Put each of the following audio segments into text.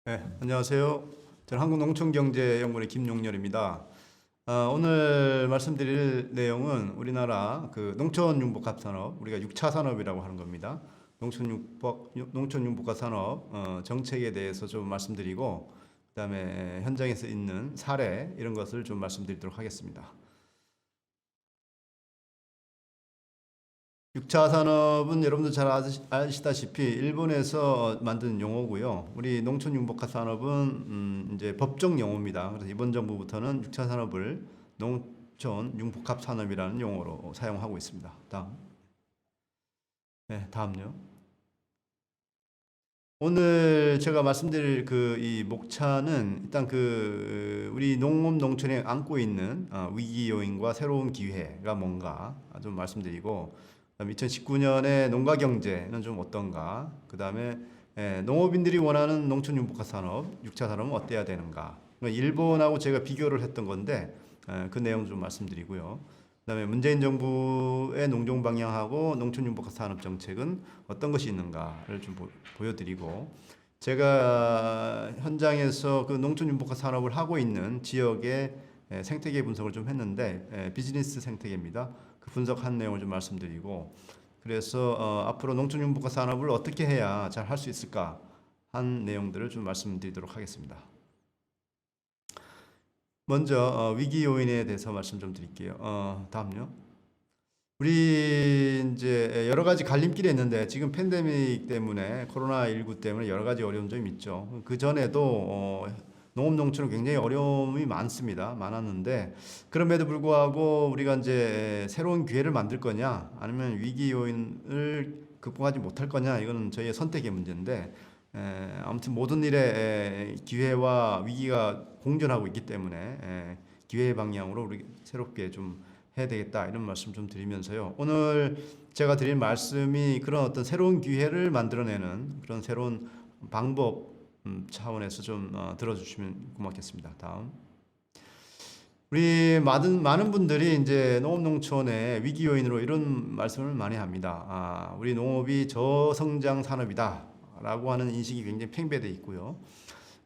네, 안녕하세요. 저는 한국농촌경제연구원의 김용렬입니다. 오늘 말씀드릴 내용은 우리나라 그 농촌융복합 산업, 우리가 6차 산업이라고 하는 겁니다. 농촌융복합 산업 정책에 대해서 좀 말씀드리고, 그다음에 현장에서 있는 사례 이런 것을 좀 말씀드리도록 하겠습니다. 6차 산업은 여러분들 잘 아시다시피 일본에서 만든 용어고요. 우리 농촌 융복합 산업은 이제 법정 용어입니다. 그래서 이번 정부부터는 6차 산업을 농촌 융복합 산업이라는 용어로 사용하고 있습니다. 다음요. 오늘 제가 말씀드릴 이 목차는 일단 우리 농업 농촌에 안고 있는 위기 요인과 새로운 기회가 뭔가 좀 말씀드리고, 그다음에 2019년에 농가 경제는 좀 어떤가, 그다음에 농업인들이 원하는 농촌 융복합 산업, 6차 산업은 어때야 되는가. 그러니까 일본하고 제가 비교를 했던 건데 그 내용 좀 말씀드리고요. 그다음에 문재인 정부의 농종 방향하고 농촌 융복합 산업 정책은 어떤 것이 있는가를 좀 보여드리고, 제가 현장에서 그 농촌 융복합 산업을 하고 있는 지역의 생태계 분석을 좀 했는데 비즈니스 생태계입니다. 그 분석한 내용을 좀 말씀드리고, 그래서 앞으로 농촌 융복합 산업을 어떻게 해야 잘 할 수 있을까 한 내용들을 좀 말씀드리도록 하겠습니다. 먼저 위기 요인에 대해서 말씀 좀 드릴게요. 다음요. 우리 이제 여러 가지 갈림길이 있는데 지금 팬데믹 때문에 코로나19 때문에 여러 가지 어려운 점이 있죠. 그 전에도 농업 농촌은 굉장히 어려움이 많았는데 그럼에도 불구하고 우리가 이제 새로운 기회를 만들 거냐 아니면 위기 요인을 극복하지 못할 거냐, 이거는 저희의 선택의 문제인데 아무튼 모든 일에 기회와 위기가 공존하고 있기 때문에 기회의 방향으로 우리 새롭게 좀 해야 되겠다, 이런 말씀 좀 드리면서요. 오늘 제가 드릴 말씀이 그런 어떤 새로운 기회를 만들어내는 그런 새로운 방법 차원에서 좀 들어주시면 고맙겠습니다. 다음. 우리 많은 분들이 이제 농업농촌의 위기 요인으로 이런 말씀을 많이 합니다. 우리 농업이 저성장 산업이다라고 하는 인식이 굉장히 팽배돼 있고요.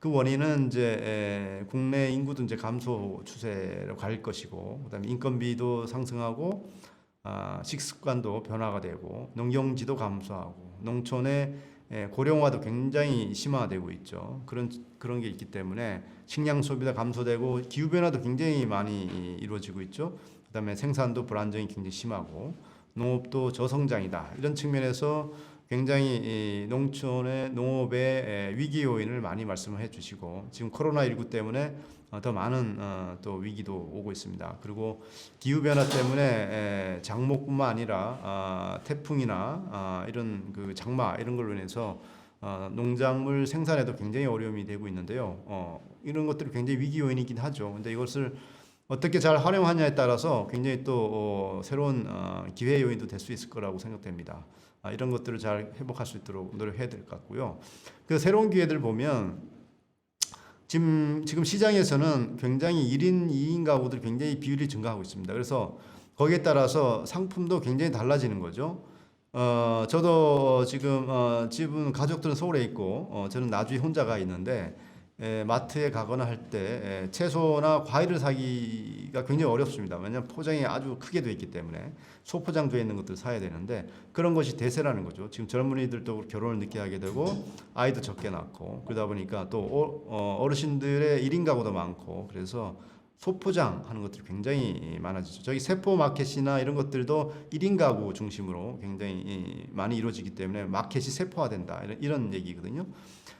그 원인은 이제 국내 인구도 이제 감소 추세로 갈 것이고, 그다음에 인건비도 상승하고, 식습관도 변화가 되고, 농경지도 감소하고, 농촌의 고령화도 굉장히 심화되고 있죠. 그런 게 있기 때문에 식량 소비가 감소되고 기후 변화도 굉장히 많이 이루어지고 있죠. 그다음에 생산도 불안정이 굉장히 심하고 농업도 저성장이다, 이런 측면에서 굉장히 농촌의 농업의 위기 요인을 많이 말씀을 해주시고, 지금 코로나19 때문에 더 많은 또 위기도 오고 있습니다. 그리고 기후 변화 때문에 장목뿐만 아니라 태풍이나 이런 그 장마 이런 걸로 인해서 농작물 생산에도 굉장히 어려움이 되고 있는데요. 이런 것들이 굉장히 위기 요인이긴 하죠. 근데 이것을 어떻게 잘 활용하냐에 따라서 굉장히 또 새로운 기회 요인도 될 수 있을 거라고 생각됩니다. 이런 것들을 잘 회복할 수 있도록 노력해야 될 것 같고요. 그 새로운 기회들 보면 지금 시장에서는 굉장히 1인, 2인 가구들이 굉장히 비율이 증가하고 있습니다. 그래서 거기에 따라서 상품도 굉장히 달라지는 거죠. 저도 지금 집은 가족들은 서울에 있고 저는 나주에 혼자가 있는데 마트에 가거나 할 때 채소나 과일을 사기가 굉장히 어렵습니다. 왜냐하면 포장이 아주 크게 되어 있기 때문에 소포장되어 있는 것들을 사야 되는데, 그런 것이 대세라는 거죠. 지금 젊은이들도 결혼을 늦게 하게 되고 아이도 적게 낳고, 그러다 보니까 또 어르신들의 1인 가구도 많고, 그래서 소포장하는 것들이 굉장히 많아지죠. 저기 세포 마켓이나 이런 것들도 1인 가구 중심으로 굉장히 많이 이루어지기 때문에 마켓이 세포화된다, 이런 얘기거든요.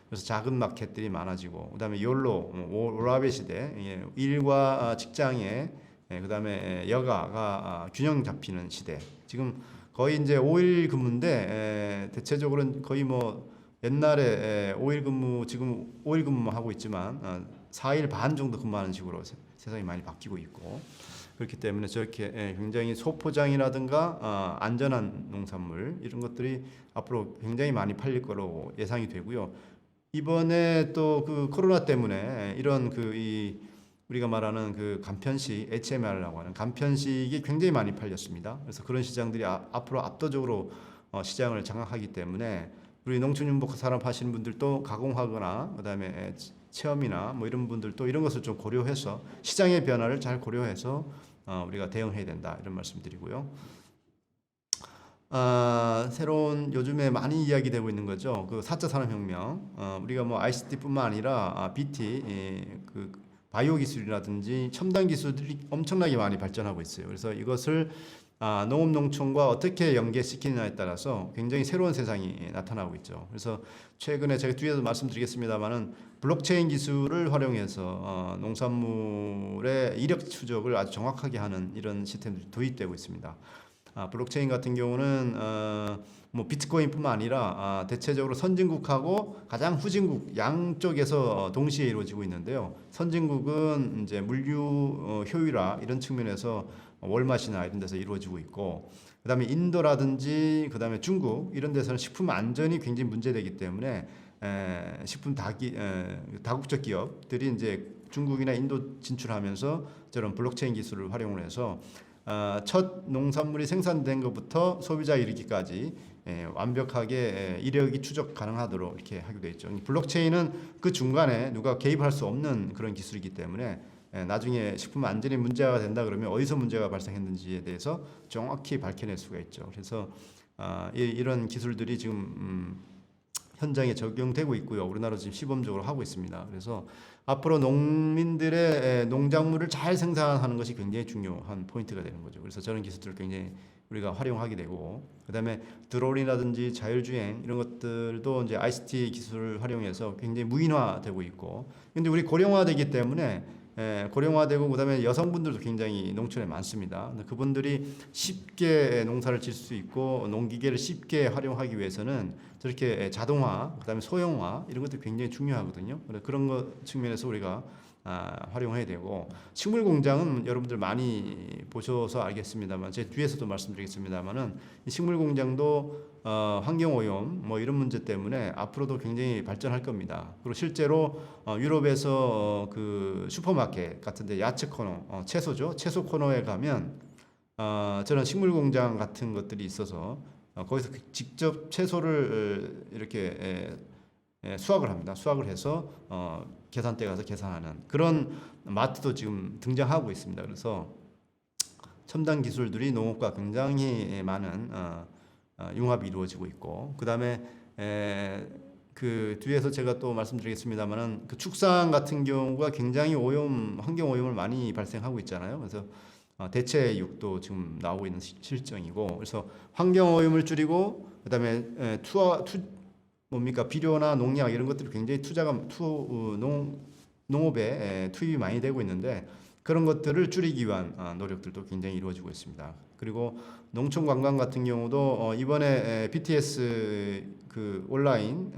그래서 작은 마켓들이 많아지고, 그다음에 욜로 오라베 시대, 일과 직장에 그다음에 여가가 균형 잡히는 시대. 지금 거의 이제 5일 근무인데 대체적으로는 거의 뭐 옛날에 5일 근무, 지금 5일 근무만 하고 있지만 4일 반 정도 근무하는 식으로 세상이 많이 바뀌고 있고, 그렇기 때문에 저렇게 굉장히 소포장이라든가 안전한 농산물 이런 것들이 앞으로 굉장히 많이 팔릴 거로 예상이 되고요. 이번에 또 그 코로나 때문에 이런 우리가 말하는 그 간편식, HMR라고 하는 간편식이 굉장히 많이 팔렸습니다. 그래서 그런 시장들이 앞으로 압도적으로 시장을 장악하기 때문에 우리 농촌윤복 산업 하시는 분들도 가공하거나 그다음에 체험이나 뭐 이런 분들도 이런 것을 좀 고려해서 시장의 변화를 잘 고려해서 우리가 대응해야 된다 이런 말씀드리고요. 새로운 요즘에 많이 이야기되고 있는 거죠. 그 4차 산업혁명. 우리가 뭐 ICT뿐만 아니라 BT, 그 바이오 기술이라든지 첨단 기술들이 엄청나게 많이 발전하고 있어요. 그래서 이것을 농업 농촌과 어떻게 연계시키느냐에 따라서 굉장히 새로운 세상이 나타나고 있죠. 그래서 최근에 제가 뒤에도 말씀드리겠습니다만은 블록체인 기술을 활용해서 농산물의 이력 추적을 아주 정확하게 하는 이런 시스템들이 도입되고 있습니다. 블록체인 같은 경우는 뭐 비트코인뿐만 아니라 대체적으로 선진국하고 가장 후진국 양쪽에서 동시에 이루어지고 있는데요. 선진국은 이제 물류 효율화 이런 측면에서 월마트나 이런 데서 이루어지고 있고, 그다음에 인도라든지 그다음에 중국 이런 데서는 식품 안전이 굉장히 문제되기 때문에 식품 다국적 기업들이 이제 중국이나 인도 진출하면서 저런 블록체인 기술을 활용을 해서 첫 농산물이 생산된 것부터 소비자에 이르기까지 완벽하게 이력이 추적 가능하도록 이렇게 하기로 했죠. 블록체인은 그 중간에 누가 개입할 수 없는 그런 기술이기 때문에 나중에 식품 안전이 문제가 된다 그러면 어디서 문제가 발생했는지에 대해서 정확히 밝혀낼 수가 있죠. 그래서 이런 기술들이 지금 현장에 적용되고 있고요. 우리나라 지금 시범적으로 하고 있습니다. 그래서 앞으로 농민들의 농작물을 잘 생산하는 것이 굉장히 중요한 포인트가 되는 거죠. 그래서 저런 기술들을 굉장히 우리가 활용하게 되고, 그다음에 드론이라든지 자율주행 이런 것들도 이제 ICT 기술을 활용해서 굉장히 무인화되고 있고, 근데 우리 고령화되기 때문에 고령화되고 그다음에 여성분들도 굉장히 농촌에 많습니다. 그분들이 쉽게 농사를 질 수 있고 농기계를 쉽게 활용하기 위해서는 저렇게 자동화, 그다음에 소형화 이런 것들이 굉장히 중요하거든요. 그런 것 측면에서 우리가 활용해야 되고, 식물 공장은 여러분들 많이 보셔서 알겠습니다만 제 뒤에서도 말씀드리겠습니다만은 이 식물 공장도 환경 오염 뭐 이런 문제 때문에 앞으로도 굉장히 발전할 겁니다. 그리고 실제로 유럽에서 그 슈퍼마켓 같은데 야채 코너, 채소죠. 채소 코너에 가면 저런 식물 공장 같은 것들이 있어서 거기서 직접 채소를 이렇게 수확을 합니다. 수확을 해서 계산대 가서 계산하는 그런 마트도 지금 등장하고 있습니다. 그래서 첨단 기술들이 농업과 굉장히 많은 융합이 이루어지고 있고, 그다음에 그 뒤에서 제가 또 말씀드리겠습니다만은 그 축산 같은 경우가 굉장히 환경 오염을 많이 발생하고 있잖아요. 그래서 대체육도 지금 나오고 있는 실정이고, 그래서 환경 오염을 줄이고 그다음에 비료나 농약 이런 것들이 굉장히 농업에 투입이 많이 되고 있는데 그런 것들을 줄이기 위한 노력들도 굉장히 이루어지고 있습니다. 그리고 농촌 관광 같은 경우도 이번에 BTS 그 온라인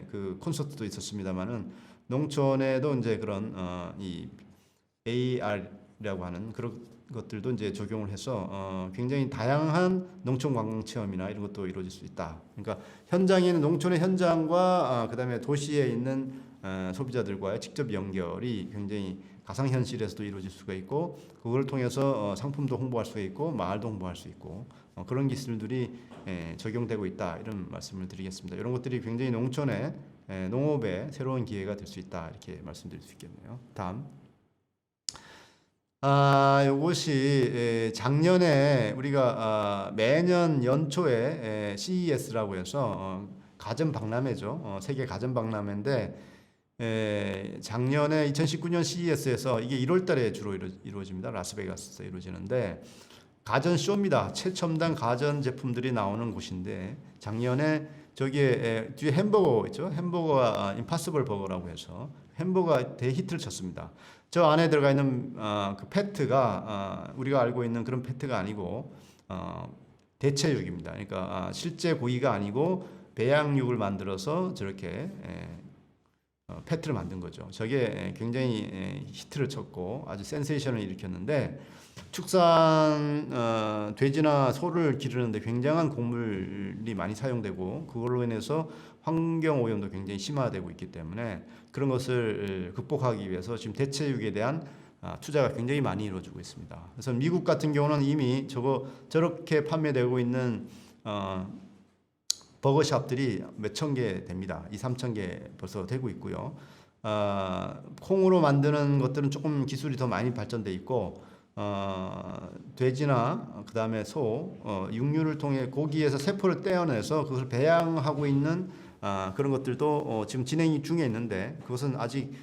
그 콘서트도 있었습니다만은 농촌에도 이제 그런 이 AR이라고 하는 그런 것들도 이제 적용을 해서 굉장히 다양한 농촌 관광 체험이나 이런 것도 이루어질 수 있다. 그러니까 현장에는 농촌의 현장과 그다음에 도시에 있는 소비자들과의 직접 연결이 굉장히 가상현실에서도 이루어질 수가 있고, 그걸 통해서 상품도 홍보할 수가 있고 마을도 홍보할 수 있고 그런 기술들이 적용되고 있다 이런 말씀을 드리겠습니다. 이런 것들이 굉장히 농촌의 농업에 새로운 기회가 될 수 있다 이렇게 말씀드릴 수 있겠네요. 다음. 요것이 작년에 우리가 매년 연초에 CES라고 해서 가전 박람회죠. 세계 가전 박람회인데 작년에 2019년 CES에서 이게 1월 달에 주로 이루어집니다. 라스베가스에서 이루어지는데 가전 쇼입니다. 최첨단 가전 제품들이 나오는 곳인데 작년에 저기에 뒤에 햄버거 있죠. 햄버거가 임파서블 버거라고 해서 햄버거가 대히트를 쳤습니다. 저 안에 들어가 있는 그 패트가 우리가 알고 있는 그런 패트가 아니고 대체육입니다. 그러니까 실제 고기가 아니고 배양육을 만들어서 저렇게 패트를 만든 거죠. 저게 굉장히 히트를 쳤고 아주 센세이션을 일으켰는데, 축산 돼지나 소를 기르는데 굉장한 곡물이 많이 사용되고 그걸로 인해서 환경 오염도 굉장히 심화되고 있기 때문에 그런 것을 극복하기 위해서 지금 대체육에 대한 투자가 굉장히 많이 이루어지고 있습니다. 그래서 미국 같은 경우는 이미 저렇게 판매되고 있는 버거샵들이 몇천 개 됩니다. 2, 3천 개 벌써 되고 있고요. 콩으로 만드는 것들은 조금 기술이 더 많이 발전돼 있고 돼지나 그 다음에 소, 육류를 통해 고기에서 세포를 떼어내서 그것을 배양하고 있는 그런 것들도 지금 진행 중에 있는데 그것은 아직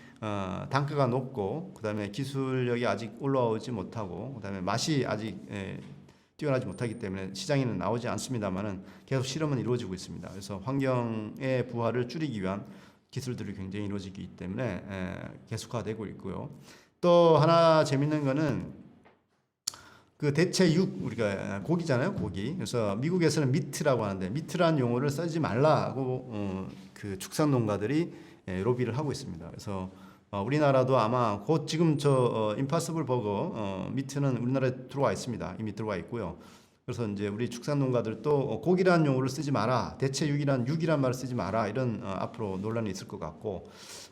단가가 높고 그 다음에 기술력이 아직 올라오지 못하고 그 다음에 맛이 아직 뛰어나지 못하기 때문에 시장에는 나오지 않습니다만은 계속 실험은 이루어지고 있습니다. 그래서 환경의 부하를 줄이기 위한 기술들이 굉장히 이루어지기 때문에 계속화되고 있고요. 또 하나 재밌는 거는 그 대체 육 우리가 고기잖아요, 고기. 그래서 미국에서는 미트라고 하는데 미트라는 용어를 쓰지 말라고 그 축산 농가들이 로비를 하고 있습니다. 그래서 우리나라도 아마 곧 지금 임파서블 버거 미트는 우리나라에 들어와 있습니다. 이미 들어와 있고요. 그래서 이제 우리 축산 농가들도 고기라는 용어를 쓰지 마라, 대체 육이란 말을 쓰지 마라 이런 앞으로 논란이 있을 것 같고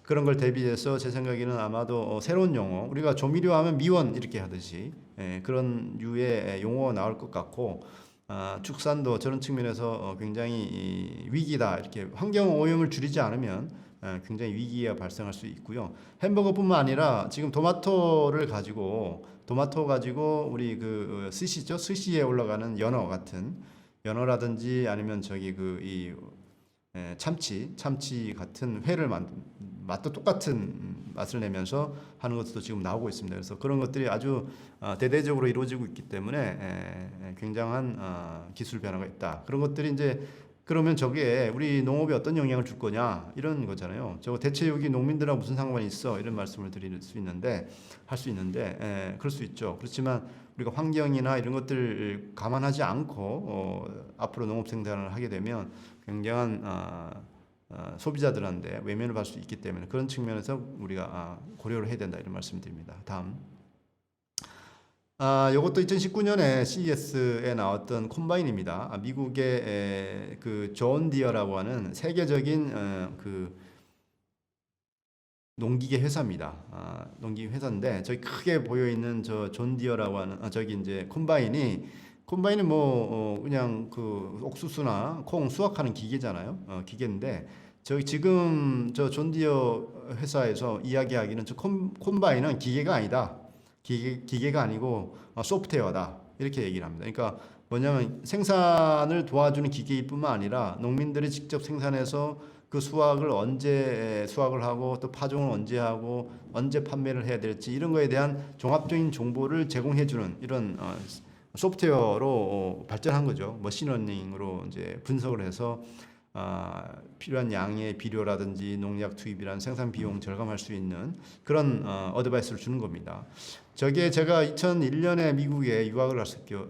그런 걸 대비해서 제 생각에는 아마도 새로운 용어 우리가 조미료 하면 미원 이렇게 하듯이 그런 류의 용어가 나올 것 같고 축산도 저런 측면에서 굉장히 위기다 이렇게 환경 오염을 줄이지 않으면 굉장히 위기가 발생할 수 있고요. 햄버거뿐만 아니라 지금 토마토 가지고 우리 그 스시죠? 스시에 올라가는 연어 같은 연어라든지 아니면 이 참치 같은 회를 맛도 똑같은 맛을 내면서 하는 것도 지금 나오고 있습니다. 그래서 그런 것들이 아주 대대적으로 이루어지고 있기 때문에 굉장한 기술 변화가 있다. 그런 것들이 이제 그러면 저게 우리 농업에 어떤 영향을 줄 거냐 이런 거잖아요. 저거 대체 여기 농민들하고 무슨 상관이 있어 이런 말씀을 드릴 수 있는데 그럴 수 있죠. 그렇지만 우리가 환경이나 이런 것들을 감안하지 않고 앞으로 농업 생산을 하게 되면 굉장한 소비자들한테 외면을 받을 수 있기 때문에 그런 측면에서 우리가 고려를 해야 된다 이런 말씀드립니다. 다음. 이것도 2019년에 CES에 나왔던 콤바인입니다. 미국의 그 존 디어라고 하는 세계적인 그 농기계 회사입니다. 농기계 회사인데 저기 크게 보여 있는 저 존 디어라고 하는 저기 이제 콤바인은 뭐 그냥 그 옥수수나 콩 수확하는 기계잖아요. 기계인데 저기 지금 저 존 디어 회사에서 이야기하기는 저 콤바인은 기계가 아니다. 기계가 아니고 소프트웨어다 이렇게 얘기를 합니다. 그러니까 뭐냐면 생산을 도와주는 기계일 뿐만 아니라 농민들이 직접 생산해서 그 수확을 언제 수확을 하고 또 파종을 언제 하고 언제 판매를 해야 될지 이런 거에 대한 종합적인 정보를 제공해주는 이런 소프트웨어로 발전한 거죠. 머신러닝으로 이제 분석을 해서 필요한 양의 비료라든지 농약 투입이란 생산 비용 절감할 수 있는 그런 어드바이스를 주는 겁니다. 저게 제가 2001년에 미국에 유학을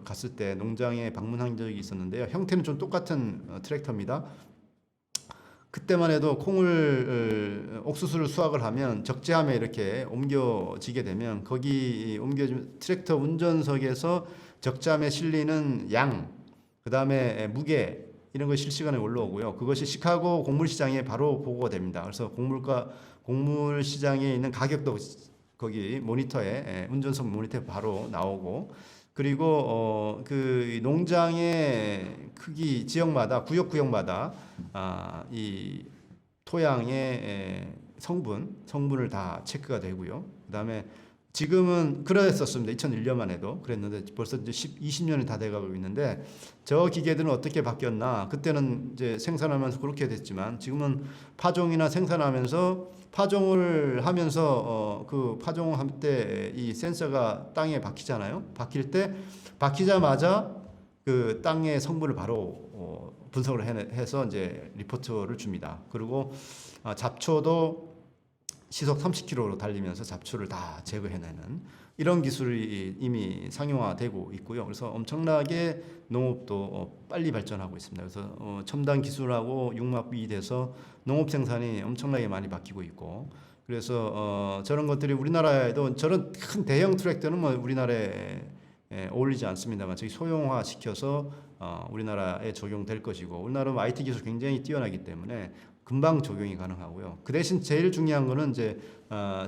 갔을 때 농장에 방문한 적이 있었는데요. 형태는 좀 똑같은 트랙터입니다. 그때만 해도 옥수수를 수확을 하면 적재함에 이렇게 옮겨지게 되면 거기 옮겨진 트랙터 운전석에서 적재함에 실리는 양, 그 다음에 무게 이런 것이 실시간에 올라오고요. 그것이 시카고 곡물시장에 바로 보고가 됩니다. 그래서 곡물시장에 있는 가격도 거기 모니터에 운전석 모니터에 바로 나오고 그리고 그 농장의 크기 지역마다 구역마다 이 토양의 성분을 다 체크가 되고요. 그다음에 지금은 그랬었습니다. 2001년만 해도 그랬는데 벌써 이제 20년이 다 돼가고 있는데 저 기계들은 어떻게 바뀌었나? 그때는 이제 생산하면서 그렇게 됐지만 지금은 파종이나 생산하면서 파종을 하면서 그 파종할 때 이 센서가 땅에 박히잖아요. 박히자마자 그 땅의 성분을 바로 분석을 해서 이제 리포트를 줍니다. 그리고 잡초도 시속 30km로 달리면서 잡초를 다 제거해내는 이런 기술이 이미 상용화되고 있고요. 그래서 엄청나게 농업도 빨리 발전하고 있습니다. 그래서 첨단 기술하고 융합이 돼서 농업 생산이 엄청나게 많이 바뀌고 있고 그래서 저런 것들이 우리나라에도 저런 큰 대형 트랙터는 뭐 우리나라에 어울리지 않습니다만 저기 소형화 시켜서 우리나라에 적용될 것이고 우리나라는 IT 기술 굉장히 뛰어나기 때문에 금방 적용이 가능하고요. 그 대신 제일 중요한 거는 이제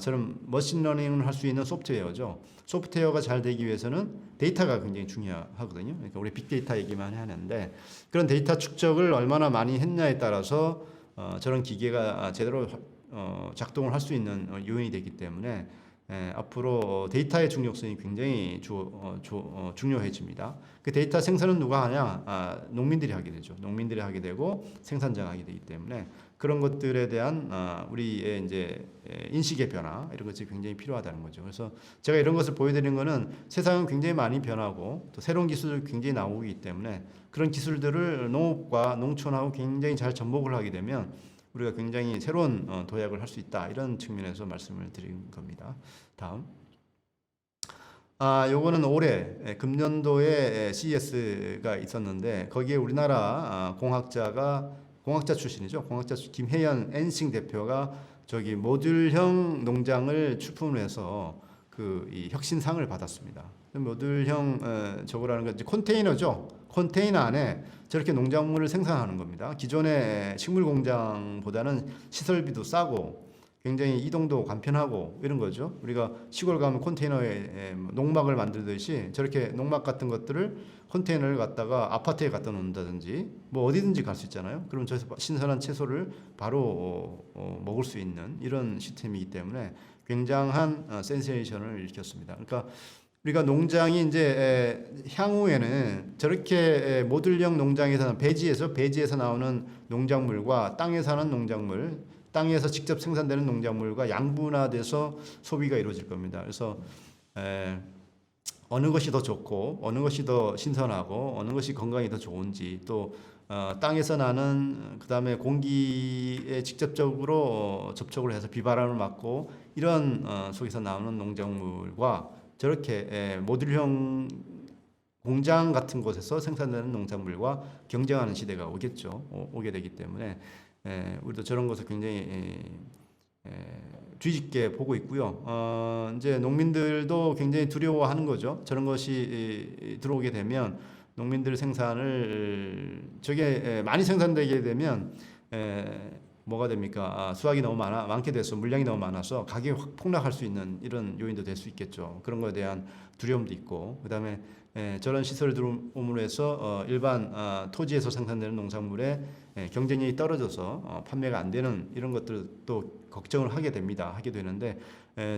저런 머신러닝을 할 수 있는 소프트웨어죠. 소프트웨어가 잘 되기 위해서는 데이터가 굉장히 중요하거든요. 그러니까 우리 빅데이터 얘기만 하는데 그런 데이터 축적을 얼마나 많이 했냐에 따라서 저런 기계가 제대로 작동을 할 수 있는 요인이 되기 때문에 앞으로 데이터의 중요성이 굉장히 중요해집니다. 그 데이터 생산은 누가 하냐? 농민들이 하게 되죠. 농민들이 하게 되고 생산자가 하게 되기 때문에 그런 것들에 대한 우리의 이제 인식의 변화 이런 것이 굉장히 필요하다는 거죠. 그래서 제가 이런 것을 보여드리는 것은 세상은 굉장히 많이 변하고 또 새로운 기술이 굉장히 나오기 때문에 그런 기술들을 농업과 농촌하고 굉장히 잘 접목을 하게 되면 우리가 굉장히 새로운 도약을 할 수 있다 이런 측면에서 말씀을 드린 겁니다. 다음. 요거는 올해 금년도에 CES가 있었는데 거기에 우리나라 공학자 출신이죠. 김혜연 엔싱 대표가 저기 모듈형 농장을 출품을 해서 이 혁신상을 받았습니다. 모듈형 저거라는 건 이제 컨테이너죠. 컨테이너 안에 저렇게 농작물을 생산하는 겁니다. 기존의 식물 공장보다는 시설비도 싸고 굉장히 이동도 간편하고 이런 거죠. 우리가 시골 가면 컨테이너에 농막을 만들듯이 저렇게 농막 같은 것들을 컨테이너를 갖다가 아파트에 갖다 놓는다든지 뭐 어디든지 갈 수 있잖아요. 그럼 저기서 신선한 채소를 바로 먹을 수 있는 이런 시스템이기 때문에 굉장한 센세이션을 일으켰습니다. 그러니까 우리가 농장이 이제 향후에는 저렇게 모듈형 농장에서는 배지에서 나오는 농작물과 땅에 사는 농작물, 땅에서 직접 생산되는 농작물과 양분화돼서 소비가 이루어질 겁니다. 그래서 어느 것이 더 좋고 어느 것이 더 신선하고 어느 것이 건강에 더 좋은지 또 땅에서 나는 그다음에 공기에 직접적으로 접촉을 해서 비바람을 막고 이런 속에서 나오는 농작물과 저렇게 모듈형 공장 같은 곳에서 생산되는 농작물과 경쟁하는 시대가 오게 되기 때문에 우리도 저런 것을 굉장히 주의 깊게 보고 있고요. 이제 농민들도 굉장히 두려워하는 거죠. 저런 것이 들어오게 되면 농민들 생산을 저게 많이 생산되게 되면 뭐가 됩니까? 수확이 너무 많게 돼서 물량이 너무 많아서 가격이 확 폭락할 수 있는 이런 요인도 될 수 있겠죠. 그런 거에 대한 두려움도 있고, 그다음에 저런 시설을 들어옴으로 해서 일반 토지에서 생산되는 농산물의 경쟁력이 떨어져서 판매가 안 되는 이런 것들도 걱정을 하게 되는데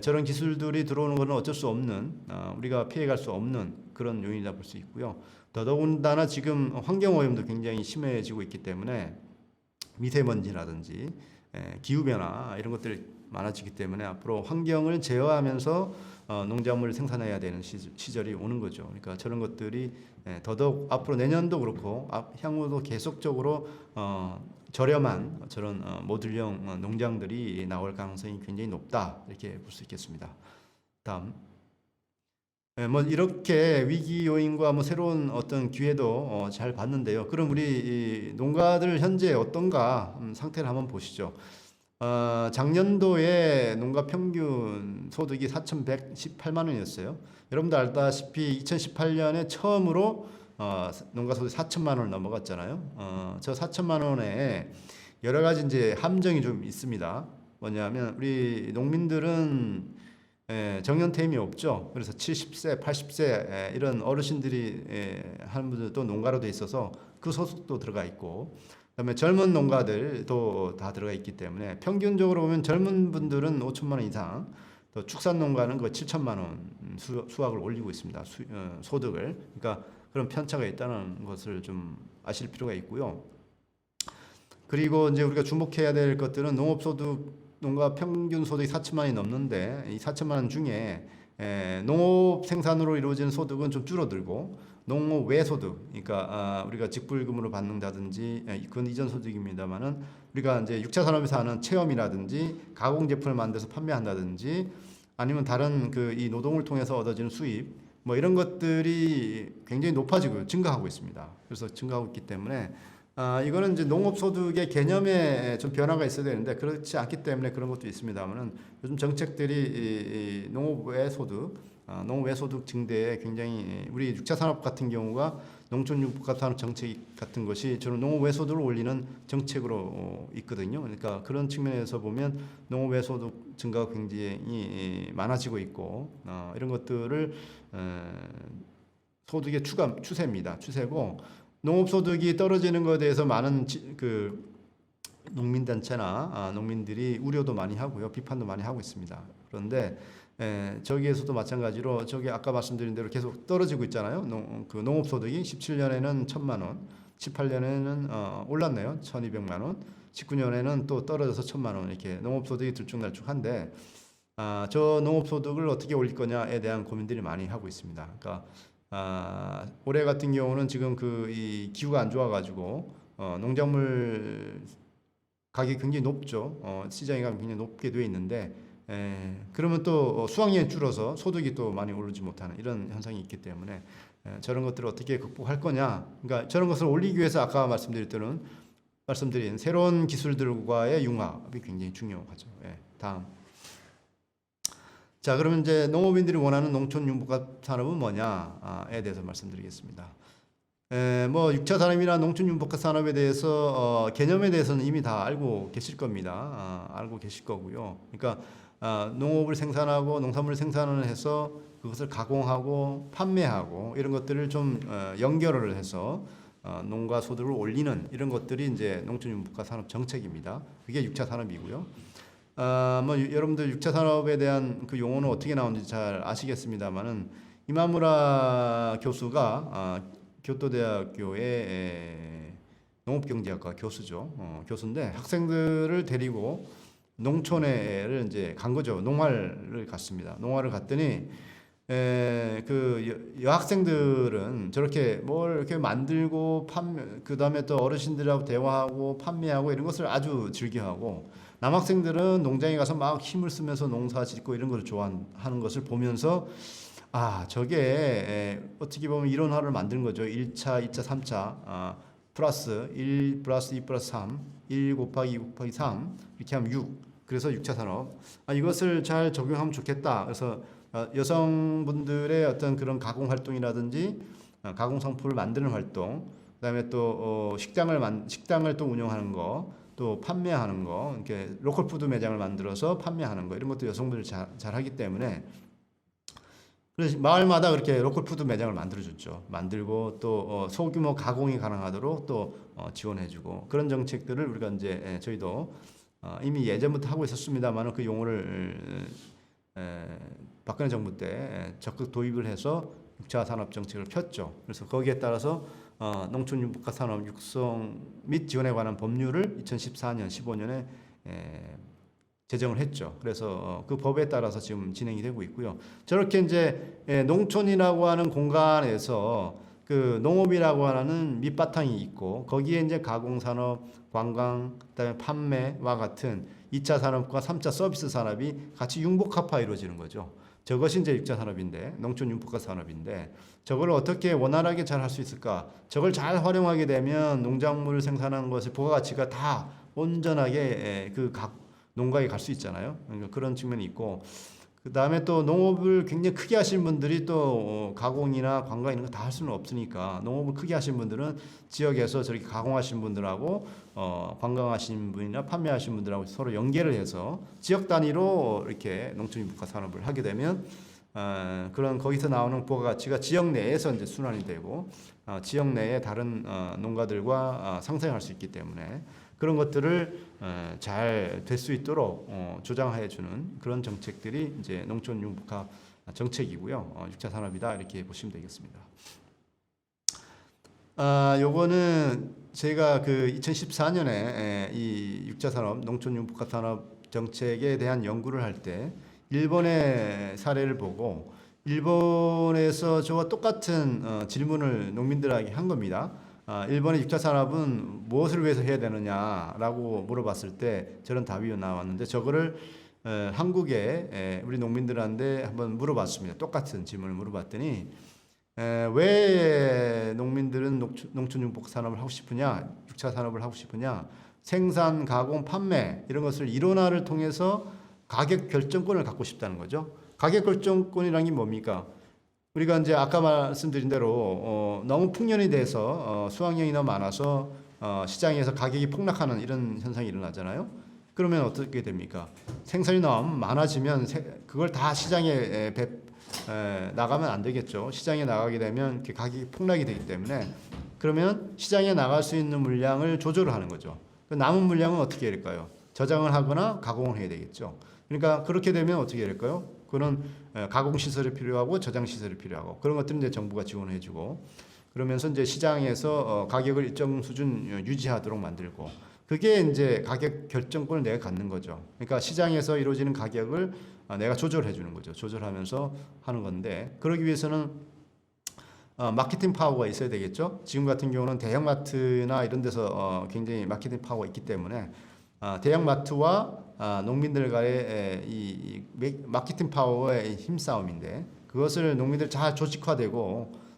저런 기술들이 들어오는 것은 어쩔 수 없는 우리가 피해갈 수 없는 그런 요인이라 볼 수 있고요. 더더군다나 지금 환경오염도 굉장히 심해지고 있기 때문에 미세먼지라든지 기후변화 이런 것들이 많아지기 때문에 앞으로 환경을 제어하면서 농작물을 생산해야 되는 시절이 오는 거죠. 그러니까 저런 것들이 더더욱 앞으로 내년도 그렇고 향후도 계속적으로 저렴한 저런 모듈형 농장들이 나올 가능성이 굉장히 높다 이렇게 볼 수 있겠습니다. 다음. 뭐 이렇게 위기 요인과 뭐 새로운 어떤 기회도 잘 봤는데요. 그럼 우리 농가들 현재 어떤가 상태를 한번 보시죠. 작년도에 농가 평균 소득이 4,118만 원이었어요. 여러분들 알다시피 2018년에 처음으로 농가 소득 4천만 원을 넘어갔잖아요. 저 4천만 원에 여러 가지 이제 함정이 좀 있습니다. 뭐냐면 우리 농민들은 정년퇴임이 없죠. 그래서 70세, 80세 이런 어르신들이 하는 분들도 농가로 돼 있어서 그 소득도 들어가 있고 그다음에 젊은 농가들도 다 들어가 있기 때문에 평균적으로 보면 젊은 분들은 5천만 원 이상, 또 축산 농가는 그 7천만 원 수확을 올리고 있습니다. 소득을. 그러니까 그런 편차가 있다는 것을 좀 아실 필요가 있고요. 그리고 이제 우리가 주목해야 될 것들은 농가 평균 소득이 4천만 원이 넘는데 이 4천만 원 중에 농업 생산으로 이루어지는 소득은 좀 줄어들고 농업 외 소득, 그러니까 우리가 직불금으로 받는다든지 그건 이전 소득입니다만은 우리가 이제 6차 산업에서 하는 체험이라든지 가공 제품을 만들어서 판매한다든지 아니면 다른 이 노동을 통해서 얻어지는 수입 뭐 이런 것들이 굉장히 높아지고 증가하고 있습니다. 그래서 증가하고 있기 때문에 이거는 이제 농업소득의 개념에 좀 변화가 있어야 되는데 그렇지 않기 때문에 그런 것도 있습니다만은 요즘 정책들이 농업 외 소득 증대에 굉장히 우리 6차 산업 같은 경우가 농촌 육가산업 정책 같은 것이 저는 농업 외 소득을 올리는 정책으로 있거든요. 그러니까 그런 측면에서 보면 농업 외 소득 증가가 굉장히 많아지고 있고 이런 것들을 소득의 추세입니다. 추세고 농업 소득이 떨어지는 것에 대해서 많은 농민단체나 농민들이 우려도 많이 하고요. 비판도 많이 하고 있습니다. 그런데 저기에서도 마찬가지로 저기 아까 말씀드린 대로 계속 떨어지고 있잖아요. 농업 소득이 17년에는 1,000만 원, 18년에는 올랐네요. 1,200만 원, 19년에는 또 떨어져서 1,000만 원 이렇게 농업 소득이 들쭉날쭉한데 저 농업 소득을 어떻게 올릴 거냐에 대한 고민들이 많이 하고 있습니다. 그러니까 올해 같은 경우는 지금 이 기후가 안 좋아가지고 농작물 가격이 굉장히 높죠. 시장이 굉장히 높게 되어 있는데 그러면 또 수확량이 줄어서 소득이 또 많이 오르지 못하는 이런 현상이 있기 때문에 저런 것들을 어떻게 극복할 거냐. 그러니까 저런 것을 올리기 위해서 아까 말씀드린 새로운 기술들과의 융합이 굉장히 중요하죠. 다음. 자, 그러면 이제 농업인들이 원하는 농촌 융복합 산업은 뭐냐에 대해서 말씀드리겠습니다. 뭐 6차 산업이나 농촌 융복합 산업에 대해서 개념에 대해서는 이미 다 알고 계실 겁니다. 알고 계실 거고요. 그러니까 농업을 생산하고 농산물을 생산을 해서 그것을 가공하고 판매하고 이런 것들을 좀 연결을 해서 농가 소득을 올리는 이런 것들이 이제 농촌 융복합 산업 정책입니다. 그게 6차 산업이고요. 뭐 여러분들 6차 산업에 대한 그 용어는 어떻게 나오는지 잘 아시겠습니다만은 이마무라 교수가 교토대학교의 농업경제학과 교수죠. 교수인데 학생들을 데리고 농촌에를 이제 간 거죠. 농활을 갔습니다. 농활을 갔더니 그 여학생들은 저렇게 뭘 이렇게 만들고 그 다음에 또 어르신들하고 대화하고 판매하고 이런 것을 아주 즐겨하고 남학생들은 농장에 가서 막 힘을 쓰면서 농사 짓고 이런 걸 좋아하는 것을 보면서 저게 어떻게 보면 이론화를 만든 거죠. 1차, 2차, 3차 플러스 1 플러스 2 플러스 3 1 곱하기 2 곱하기 3 이렇게 하면 6 그래서 6차 산업 이것을 잘 적용하면 좋겠다. 그래서 여성분들의 어떤 그런 가공 활동이라든지 가공 상품을 만드는 활동 그다음에 또 식당을 또 운영하는 거 또 판매하는 거 이렇게 로컬 푸드 매장을 만들어서 판매하는 거 이런 것도 여성분들이 잘 하기 때문에 그래서 마을마다 그렇게 로컬 푸드 매장을 만들어줬죠. 만들고 또 소규모 가공이 가능하도록 또 지원해주고 그런 정책들을 우리가 이제 저희도 이미 예전부터 하고 있었습니다만 그 용어를 박근혜 정부 때 적극 도입을 해서 6차 산업 정책을 폈죠. 그래서 거기에 따라서 농촌 융복합 산업 육성 및 지원에 관한 법률을 2014년, 15년에 제정을 했죠. 그래서 그 법에 따라서 지금 진행이 되고 있고요. 저렇게 이제 농촌이라고 하는 공간에서 그 농업이라고 하는 밑바탕이 있고 거기에 이제 가공산업, 관광, 그다음에 판매와 같은 2차 산업과 3차 서비스 산업이 같이 융복합화 이루어지는 거죠. 저것이 이제 6차 산업인데 농촌 융복합 산업인데 저걸 어떻게 원활하게 잘 할 수 있을까? 저걸 잘 활용하게 되면 농작물을 생산하는 것의 부가가치가 다 온전하게 그 각 농가에 갈 수 있잖아요. 그러니까 그런 측면이 있고 그 다음에 또 농업을 굉장히 크게 하신 분들이 또 가공이나 관광 이런 거 다 할 수는 없으니까 농업을 크게 하신 분들은 지역에서 저렇게 가공하신 분들하고 관광하신 분이나 판매하신 분들하고 서로 연계를 해서 지역 단위로 이렇게 농촌 융복합 산업을 하게 되면 그런 거기서 나오는 부가가치가 지역 내에서 이제 순환이 되고 지역 내에 다른 농가들과 상생할 수 있기 때문에 그런 것들을 잘 될 수 있도록 조장해 주는 그런 정책들이 이제 농촌 융복합 정책이고요. 6차 산업이다 이렇게 보시면 되겠습니다. 요거는 제가 그 2014년에 이 6차 산업 농촌 융복합 산업 정책에 대한 연구를 할 때 일본의 사례를 보고 일본에서 저와 똑같은 질문을 농민들에게 한 겁니다. 일본의 6차 산업은 무엇을 위해서 해야 되느냐라고 물어봤을 때 저런 답이 나왔는데 저거를 한국의 우리 농민들한테 한번 물어봤습니다. 똑같은 질문을 물어봤더니 왜 농민들은 농촌 융복합 산업을 하고 싶으냐, 6차 산업을 하고 싶으냐, 생산, 가공, 판매 이런 것을 이론화를 통해서 가격 결정권을 갖고 싶다는 거죠. 가격 결정권이란 게 뭡니까? 우리가 이제 아까 말씀드린 대로 너무 풍년이 돼서 수확량이 너무 많아서 시장에서 가격이 폭락하는 이런 현상이 일어나잖아요. 그러면 어떻게 됩니까? 생산이 너무 많아지면 그걸 다 시장에 나가면 안 되겠죠. 시장에 나가게 되면 가격이 폭락이 되기 때문에 그러면 시장에 나갈 수 있는 물량을 조절을 하는 거죠. 그 남은 물량은 어떻게 해야 될까요? 저장을 하거나 가공을 해야 되겠죠. 그러니까 그렇게 되면 어떻게 해야 될까요? 그는 가공 시설이 필요하고 저장 시설이 필요하고 그런 것들은 이제 정부가 지원해 주고 그러면서 이제 시장에서 가격을 일정 수준 유지하도록 만들고 그게 이제 가격 결정권을 내가 갖는 거죠. 그러니까 시장에서 이루어지는 가격을 내가 조절해 주는 거죠. 조절하면서 하는 건데 그러기 위해서는 마케팅 파워가 있어야 되겠죠. 지금 같은 경우는 대형마트나 이런 데서 굉장히 마케팅 파워가 있기 때문에 대형마트와 농민들 간의 이 마케팅 파워의 힘싸움인데 그것을 농민들 잘 조직화되고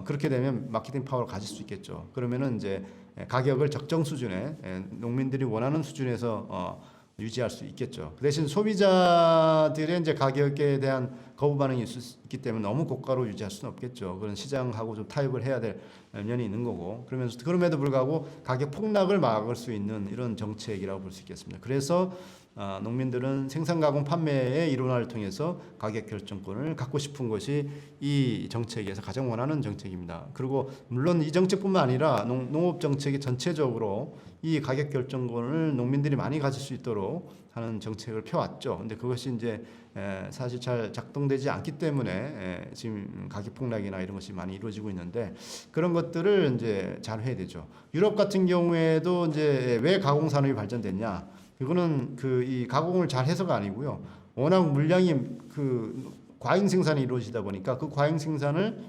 그렇게 되면 마케팅 파워를 가질 수 있겠죠. 그러면은 이제 가격을 적정 수준에 농민들이 원하는 수준에서 유지할 수 있겠죠. 그 대신 소비자들의 이제 가격에 대한 거부 반응이 있기 때문에 너무 고가로 유지할 수는 없겠죠. 그런 시장하고 좀 타협을 해야 될 면이 있는 거고 그러면서 그럼에도 불구하고 가격 폭락을 막을 수 있는 이런 정책이라고 볼 수 있겠습니다. 그래서 농민들은 생산 가공 판매의 이론화를 통해서 가격 결정권을 갖고 싶은 것이 이 정책에서 가장 원하는 정책입니다. 그리고 물론 이 정책뿐만 아니라 농업 정책이 전체적으로 이 가격 결정권을 농민들이 많이 가질 수 있도록 하는 정책을 펴왔죠. 근데 그것이 이제 사실 잘 작동되지 않기 때문에 지금 가격 폭락이나 이런 것이 많이 이루어지고 있는데 그런 것들을 이제 잘 해야 되죠. 유럽 같은 경우에도 이제 왜 가공 산업이 발전됐냐? 이거는 이 가공을 잘 해서가 아니고요. 워낙 물량이 과잉 생산이 이루어지다 보니까 그 과잉 생산을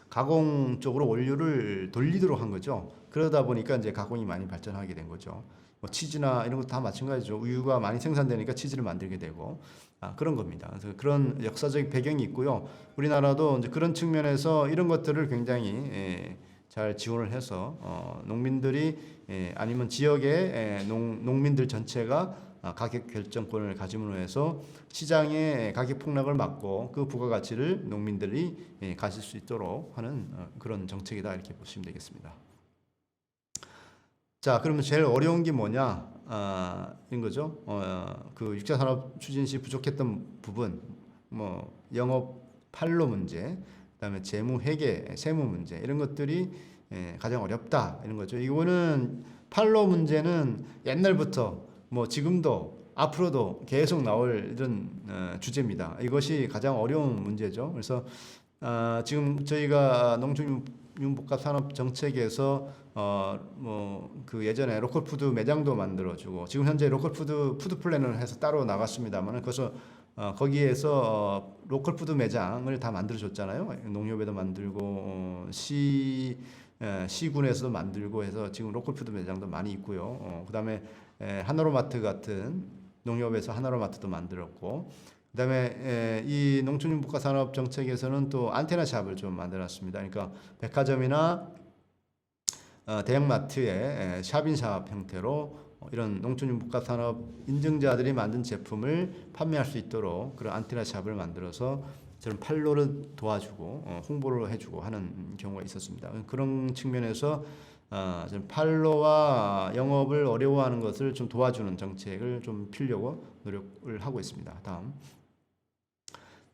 가공 쪽으로 원료를 돌리도록 한 거죠. 그러다 보니까 이제 가공이 많이 발전하게 된 거죠. 뭐 치즈나 이런 것도 다 마찬가지죠. 우유가 많이 생산되니까 치즈를 만들게 되고 그런 겁니다. 그래서 그런 역사적 배경이 있고요. 우리나라도 이제 그런 측면에서 이런 것들을 굉장히 잘 지원을 해서 농민들이 아니면 지역의 농민들 전체가 가격 결정권을 가짐으로 해서 시장의 가격 폭락을 막고 그 부가가치를 농민들이 가질 수 있도록 하는 그런 정책이다 이렇게 보시면 되겠습니다. 자, 그러면 제일 어려운 게 뭐냐? 이런 거죠. 그 육자산업 추진 시 부족했던 부분, 뭐 영업 판로 문제, 그다음에 재무 회계, 세무 문제 이런 것들이 가장 어렵다 이런 거죠. 이거는 판로 문제는 옛날부터 뭐 지금도 앞으로도 계속 나올 이런 주제입니다. 이것이 가장 어려운 문제죠. 그래서 지금 저희가 농촌융복합 산업 정책에서 뭐 그 예전에 로컬푸드 매장도 만들어주고 지금 현재 로컬푸드 푸드 플랜을 해서 따로 나갔습니다만 그래서 거기에서 로컬푸드 매장을 다 만들어줬잖아요. 농협에도 만들고 시군에서도 만들고 해서 지금 로컬푸드 매장도 많이 있고요. 그다음에 하나로마트 같은 농협에서 하나로마트도 만들었고 그다음에 이 농촌융복합 산업 정책에서는 또 안테나 샵을 좀 만들었습니다. 그러니까 백화점이나 대형마트의 샵인샵 형태로 이런 농촌융복합 산업 인증자들이 만든 제품을 판매할 수 있도록 그런 안테나 샵을 만들어서 저런 판로를 도와주고 홍보를 해주고 하는 경우가 있었습니다. 그런 측면에서 판로와 영업을 어려워하는 것을 좀 도와주는 정책을 좀 피려고 노력을 하고 있습니다. 다음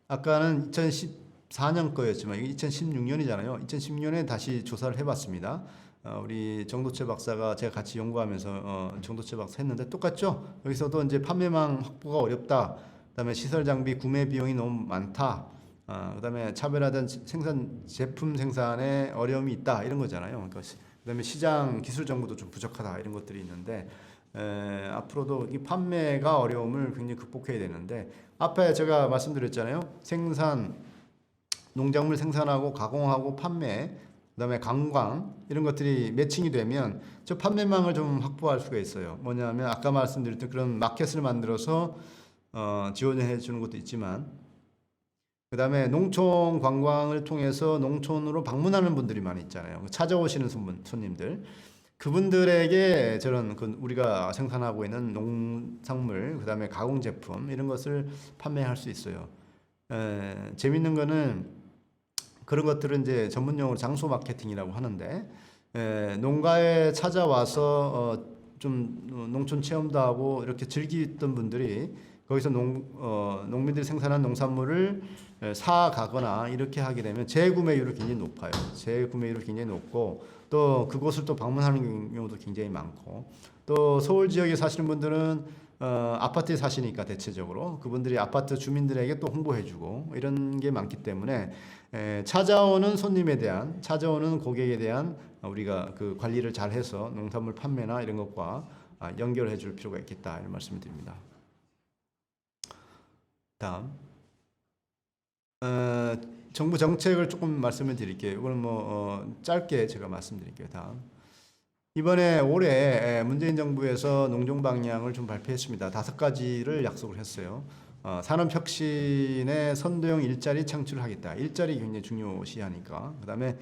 아까는 2014년 거였지만 이게 2016년이잖아요. 2010년에 다시 조사를 해봤습니다. 우리 정도채 박사가 제가 같이 연구하면서 정도채 박사 했는데 똑같죠? 여기서도 이제 판매망 확보가 어렵다. 그다음에 시설 장비 구매 비용이 너무 많다. 그다음에 차별화된 제품 생산에 어려움이 있다 이런 거잖아요. 그다음에 시장 기술 정보도 좀 부족하다 이런 것들이 있는데 앞으로도 이 판매가 어려움을 굉장히 극복해야 되는데 앞에 제가 말씀드렸잖아요. 농작물 생산하고 가공하고 판매 그다음에 관광 이런 것들이 매칭이 되면 저 판매망을 좀 확보할 수가 있어요. 뭐냐면 아까 말씀드렸던 그런 마켓을 만들어서 지원해 주는 것도 있지만 그다음에 농촌 관광을 통해서 농촌으로 방문하는 분들이 많이 있잖아요. 찾아오시는 손님들 그분들에게 저런 우리가 생산하고 있는 농산물 그다음에 가공 제품 이런 것을 판매할 수 있어요. 재밌는 거는 그런 것들은 이제 전문용어로 장소 마케팅이라고 하는데 농가에 찾아와서 좀 농촌 체험도 하고 이렇게 즐기던 분들이 거기서 농민들이 생산한 농산물을 사가거나 이렇게 하게 되면 재구매율이 굉장히 높아요. 재구매율이 굉장히 높고 또 그곳을 또 방문하는 경우도 굉장히 많고 또 서울 지역에 사시는 분들은 아파트에 사시니까 대체적으로 그분들이 아파트 주민들에게 또 홍보해주고 이런 게 많기 때문에 찾아오는 손님에 대한 찾아오는 고객에 대한 우리가 그 관리를 잘 해서 농산물 판매나 이런 것과 연결해 줄 필요가 있겠다 이런 말씀을 드립니다. 다음 정부 정책을 조금 말씀을 드릴게요. 이거는 뭐 짧게 제가 말씀드릴게요. 다음 이번에 올해 문재인 정부에서 농종 방향을 좀 발표했습니다. 5가지를 약속을 했어요. 산업혁신의 선도형 일자리 창출하겠다. 일자리 굉장히 중요시하니까. 그 다음에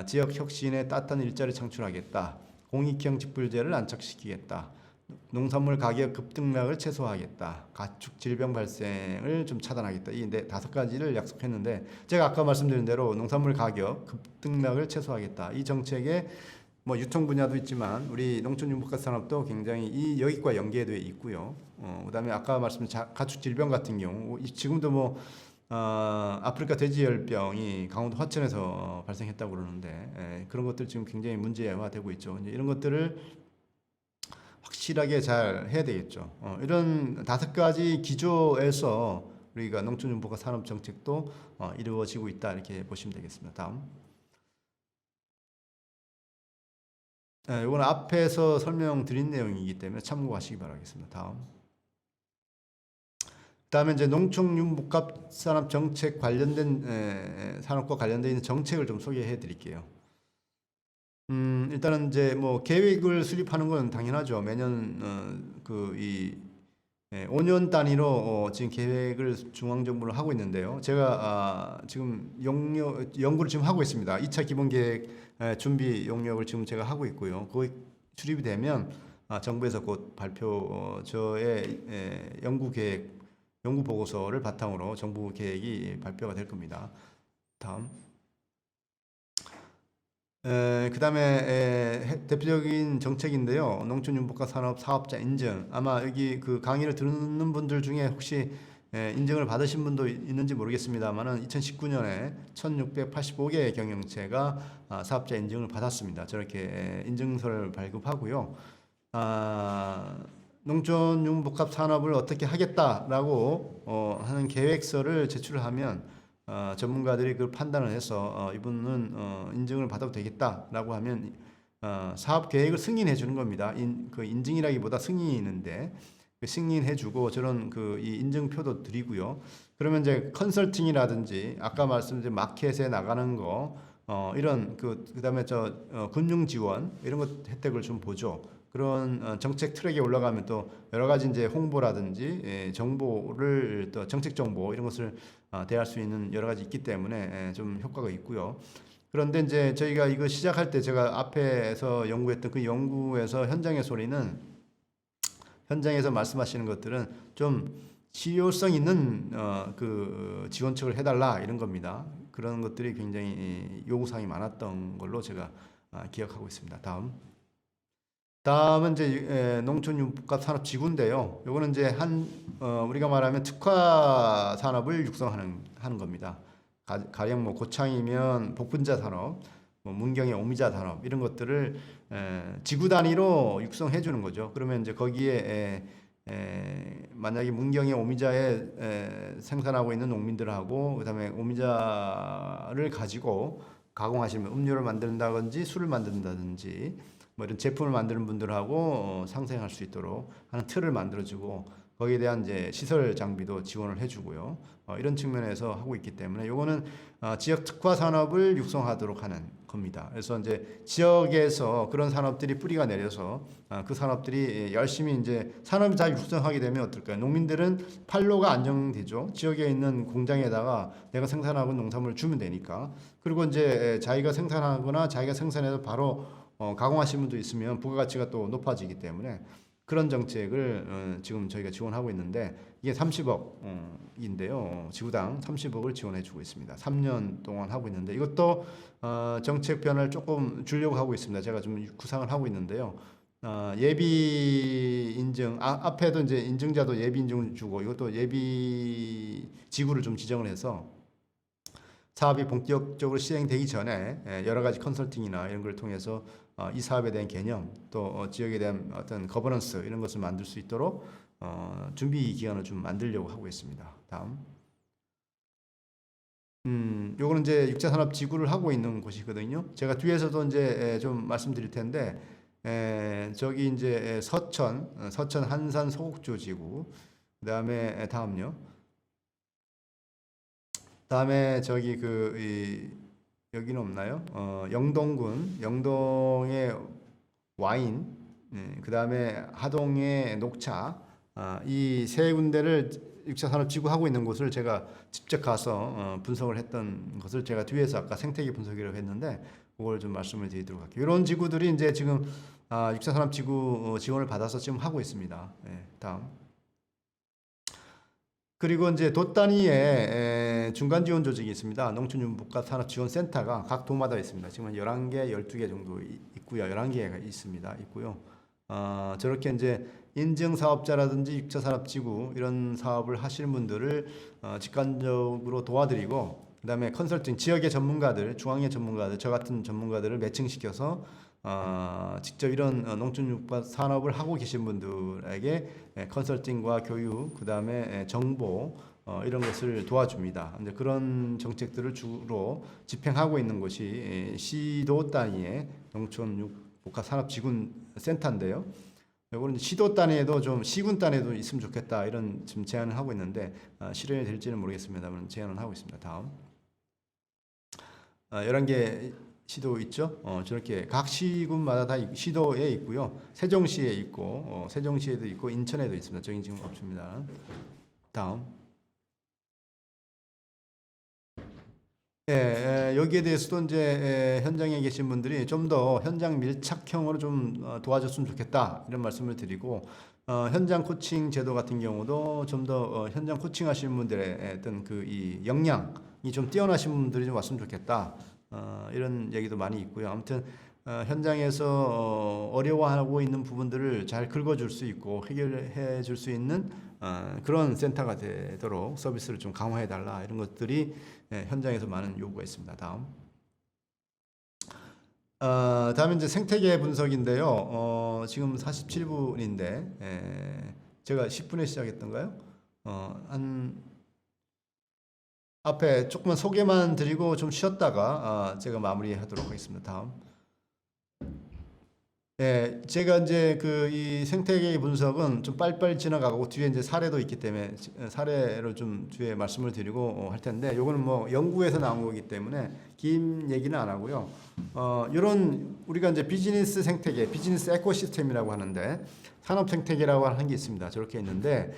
지역혁신에 따뜻한 일자리 창출하겠다. 공익형 직불제를 안착시키겠다. 농산물 가격 급등락을 최소화하겠다. 가축 질병 발생을 좀 차단하겠다. 이 5가지를 약속했는데 제가 아까 말씀드린 대로 농산물 가격 급등락을 최소화하겠다. 이 정책에 뭐 유통 분야도 있지만 우리 농촌융복합 산업도 굉장히 여기과 연계되어 있고요. 그다음에 아까 말씀드린 가축 질병 같은 경우 지금도 뭐 아프리카 돼지열병이 강원도 화천에서 발생했다고 그러는데 그런 것들 지금 굉장히 문제화되고 있죠. 이제 이런 것들을 확실하게 잘 해야 되겠죠. 이런 5가지 기조에서 우리가 농촌융복합 산업 정책도 이루어지고 있다 이렇게 보시면 되겠습니다. 다음. 이건 앞에서 설명드린 내용이기 때문에 참고하시기 바라겠습니다. 다음에 이제 농촌융복합 산업 정책 관련된 산업과 관련되어 있는 정책을 좀 소개해 드릴게요. 일단은 이제 뭐 계획을 수립하는 건 당연하죠. 매년 5년 단위로 지금 계획을 중앙정부로 하고 있는데요. 제가 지금 연구를 지금 하고 있습니다. 2차 기본계획 준비 용역을 지금 제가 하고 있고요. 거의 수립이 되면 정부에서 곧 저의 연구 보고서를 바탕으로 정부 계획이 발표가 될 겁니다. 다음. 그 다음에 대표적인 정책인데요. 농촌융복합 산업 사업자 인증. 아마 여기 그 강의를 듣는 분들 중에 혹시 인증을 받으신 분도 있는지 모르겠습니다만은 2019년에 1685개의 경영체가 사업자 인증을 받았습니다. 저렇게 인증서를 발급하고요. 농촌융복합 산업을 어떻게 하겠다라고 하는 계획서를 제출하면 전문가들이 그 판단을 해서 이분은 인증을 받아도 되겠다라고 하면 사업 계획을 승인해 주는 겁니다. 그 인증이라기보다 승인인데 승인해 주고 저런 이 인증표도 드리고요. 그러면 이제 컨설팅이라든지 아까 말씀드린 마켓에 나가는 거 이런 그다음에 금융 지원 이런 것 혜택을 좀 보죠. 그런 정책 트랙에 올라가면 또 여러 가지 이제 홍보라든지 정보를 또 정책 정보 이런 것을 대할 수 있는 여러 가지 있기 때문에 좀 효과가 있고요. 그런데 이제 저희가 이거 시작할 때 제가 앞에서 연구했던 그 연구에서 현장의 소리는 현장에서 말씀하시는 것들은 좀 실효성 있는 그 지원책을 해달라 이런 겁니다. 그런 것들이 굉장히 요구사항이 많았던 걸로 제가 기억하고 있습니다. 다음은 이제 농촌융복합 산업 지구인데요. 요거는 이제 우리가 말하면 특화 산업을 육성하는 겁니다. 가령 뭐 고창이면 복분자 산업, 뭐 문경의 오미자 산업 이런 것들을 지구 단위로 육성해 주는 거죠. 그러면 이제 거기에 만약에 문경의 오미자에 생산하고 있는 농민들하고 그다음에 오미자를 가지고 가공하시면 음료를 만든다든지 술을 만든다든지 뭐 이런 제품을 만드는 분들하고 상생할 수 있도록 하는 틀을 만들어주고 거기에 대한 이제 시설 장비도 지원을 해주고요. 이런 측면에서 하고 있기 때문에 요거는 지역 특화 산업을 육성하도록 하는 겁니다. 그래서 이제 지역에서 그런 산업들이 뿌리가 내려서 그 산업들이 열심히 이제 산업을 잘 육성하게 되면 어떨까요? 농민들은 판로가 안정되죠. 지역에 있는 공장에다가 내가 생산하고 농산물을 주면 되니까. 그리고 이제 자기가 생산하거나 자기가 생산해서 바로 가공하신 분도 있으면 부가가치가 또 높아지기 때문에 그런 정책을 지금 저희가 지원하고 있는데 이게 30억인데요. 지구당 30억을 지원해 주고 있습니다. 3년 동안 하고 있는데 이것도 정책 변화를 조금 주려고 하고 있습니다. 제가 좀 구상을 하고 있는데요. 예비 인증, 앞에도 이제 인증자도 예비 인증을 주고 이것도 예비 지구를 좀 지정을 해서 사업이 본격적으로 시행되기 전에 여러 가지 컨설팅이나 이런 걸 통해서 이 사업에 대한 개념 또 지역에 대한 어떤 거버넌스 이런 것을 만들 수 있도록 준비 기간을 좀 만들려고 하고 있습니다. 다음. 요거는 이제 육자산업 지구를 하고 있는 곳이거든요. 제가 뒤에서도 이제 좀 말씀드릴 텐데, 저기 이제 서천 한산 소곡주 지구, 그다음에 다음요. 다음에 저기 여기는 없나요? 영동군, 영동의 와인, 그다음에 하동의 녹차, 이 세 군데를 육자산업지구 하고 있는 곳을 제가 직접 가서 분석을 했던 것을 제가 뒤에서 아까 생태계 분석이라고 했는데 그걸 좀 말씀을 드리도록 할게요. 이런 지구들이 이제 지금 육자산업지구 지원을 받아서 지금 하고 있습니다. 다음. 그리고 이제 도 단위의 중간 지원 조직이 있습니다. 농촌융복합산업지원센터가 각 도마다 있습니다. 지금 한 11개, 12개 정도 있고요. 11개가 있고요. 저렇게 이제 인증 사업자라든지 육자산업지구 이런 사업을 하시는 분들을 직관적으로 도와드리고 그다음에 컨설팅 지역의 전문가들, 중앙의 전문가들, 저 같은 전문가들을 매칭시켜서 직접 이런 농촌육박 산업을 하고 계신 분들에게 컨설팅과 교육, 그다음에 정보 이런 것을 도와줍니다. 이제 그런 정책들을 주로 집행하고 있는 곳이 시도 단위의 농촌육복합산업지구센터인데요. 이거는 시도 단위에도 좀 시군 단위에도 있으면 좋겠다 이런 지금 제안을 하고 있는데 실현이 될지는 모르겠습니다만 제안을 하고 있습니다. 다음 11개 시도 있죠. 저렇게 각 시군마다 다 시도에 있고요. 세종시에 있고 세종시에도 있고 인천에도 있습니다. 저기 지금 없습니다. 다음. 여기에 대해서도 이제 현장에 계신 분들이 좀 더 현장 밀착형으로 좀 도와줬으면 좋겠다 이런 말씀을 드리고 현장 코칭 제도 같은 경우도 좀 더 현장 코칭 하시는 분들의 어떤 이 역량이 좀 뛰어나신 분들이 좀 왔으면 좋겠다 이런 얘기도 많이 있고요. 아무튼 현장에서 어려워하고 있는 부분들을 잘 긁어줄 수 있고 해결해 줄 수 있는 그런 센터가 되도록 서비스를 좀 강화해 달라 이런 것들이 현장에서 많은 요구가 있습니다. 다음에 이제 생태계 분석인데요. 지금 47분인데 제가 10분에 시작했던가요? 한 앞에 조금만 소개만 드리고 좀 쉬었다가 제가 마무리하도록 하겠습니다. 다음. 제가 이제 이 생태계 분석은 좀 빨리빨리 지나가고 뒤에 이제 사례도 있기 때문에 사례로 좀 뒤에 말씀을 드리고 할 텐데 요거는 뭐 연구에서 나온 거기 때문에 긴 얘기는 안 하고요. 이런 우리가 이제 비즈니스 생태계, 비즈니스 에코시스템이라고 하는데 산업 생태계라고 하는 게 있습니다. 저렇게 있는데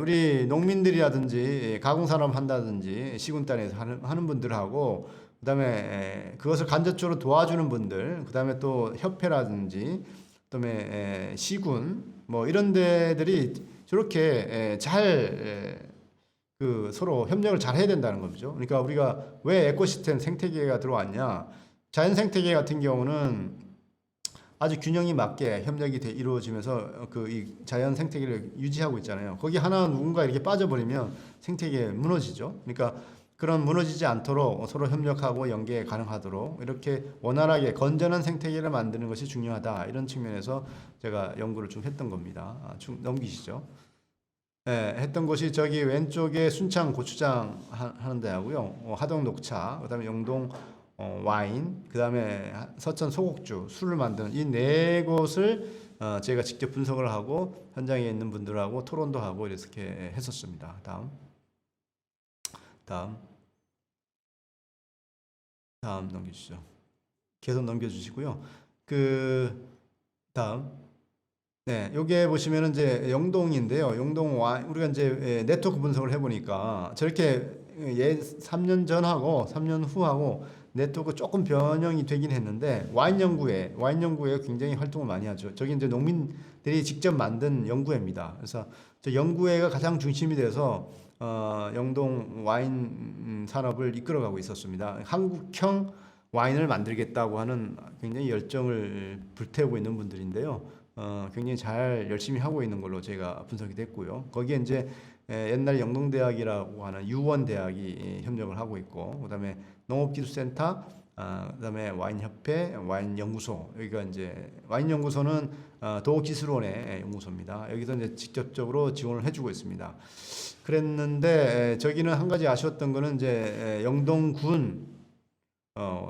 우리 농민들이라든지 가공산업 한다든지 시군단에서 하는 분들하고 그다음에 그것을 간접적으로 도와주는 분들, 그다음에 또 협회라든지 그다음에 시군 뭐 이런 데들이 저렇게 잘 서로 협력을 잘 해야 된다는 거죠. 그러니까 우리가 왜 에코시스템 생태계가 들어왔냐? 자연 생태계 같은 경우는 아주 균형이 맞게 협력이 이루어지면서 이 자연 생태계를 유지하고 있잖아요. 거기 하나 누군가 이렇게 빠져버리면 생태계 무너지죠. 그러니까 그런 무너지지 않도록 서로 협력하고 연계 가능하도록 이렇게 원활하게 건전한 생태계를 만드는 것이 중요하다. 이런 측면에서 제가 연구를 좀 했던 겁니다. 넘기시죠. 했던 곳이 저기 왼쪽에 순창 고추장 하는 데하고요. 하동 녹차, 그다음에 영동 와인, 그다음에 서천 소곡주, 술을 만드는 이 네 곳을 제가 직접 분석을 하고 현장에 있는 분들하고 토론도 하고 이렇게 했었습니다. 다음 넘겨주시죠. 계속 넘겨주시고요. 다음. 여기에 보시면은 이제 영동인데요. 영동 와인, 우리가 이제 네트워크 분석을 해보니까 저렇게 3년 전하고 3년 후하고 네트워크 조금 변형이 되긴 했는데 와인 연구회 굉장히 활동을 많이 하죠. 저기 이제 농민들이 직접 만든 연구회입니다. 그래서 저 연구회가 가장 중심이 돼서 영동 와인 산업을 이끌어가고 있었습니다. 한국형 와인을 만들겠다고 하는 굉장히 열정을 불태우고 있는 분들인데요. 굉장히 잘 열심히 하고 있는 걸로 제가 분석이 됐고요. 거기에 이제 옛날 영동대학이라고 하는 유원대학이 협력을 하고 있고, 그다음에 농업기술센터, 그다음에 와인협회, 와인연구소. 여기가 이제 와인연구소는 도기술원의 연구소입니다. 여기서 이제 직접적으로 지원을 해주고 있습니다. 그랬는데 저기는 한 가지 아쉬웠던 거는 이제 영동군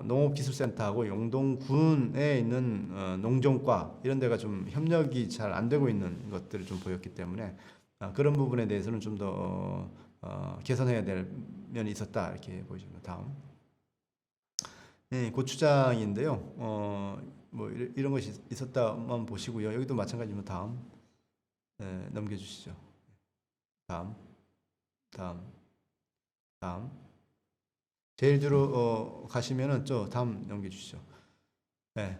농업기술센터하고 영동군에 있는 농정과 이런 데가 좀 협력이 잘 안 되고 있는 것들을 좀 보였기 때문에 그런 부분에 대해서는 좀 더 개선해야 될 면이 있었다 이렇게 보여집니다. 다음. 네, 고추장인데요. 뭐 이런 것이 있었다만 보시고요. 여기도 마찬가지면 다음. 네, 넘겨주시죠. 다음, 다음, 다음. 제일 뒤로 가시면은 저 다음 넘겨주시죠. 네.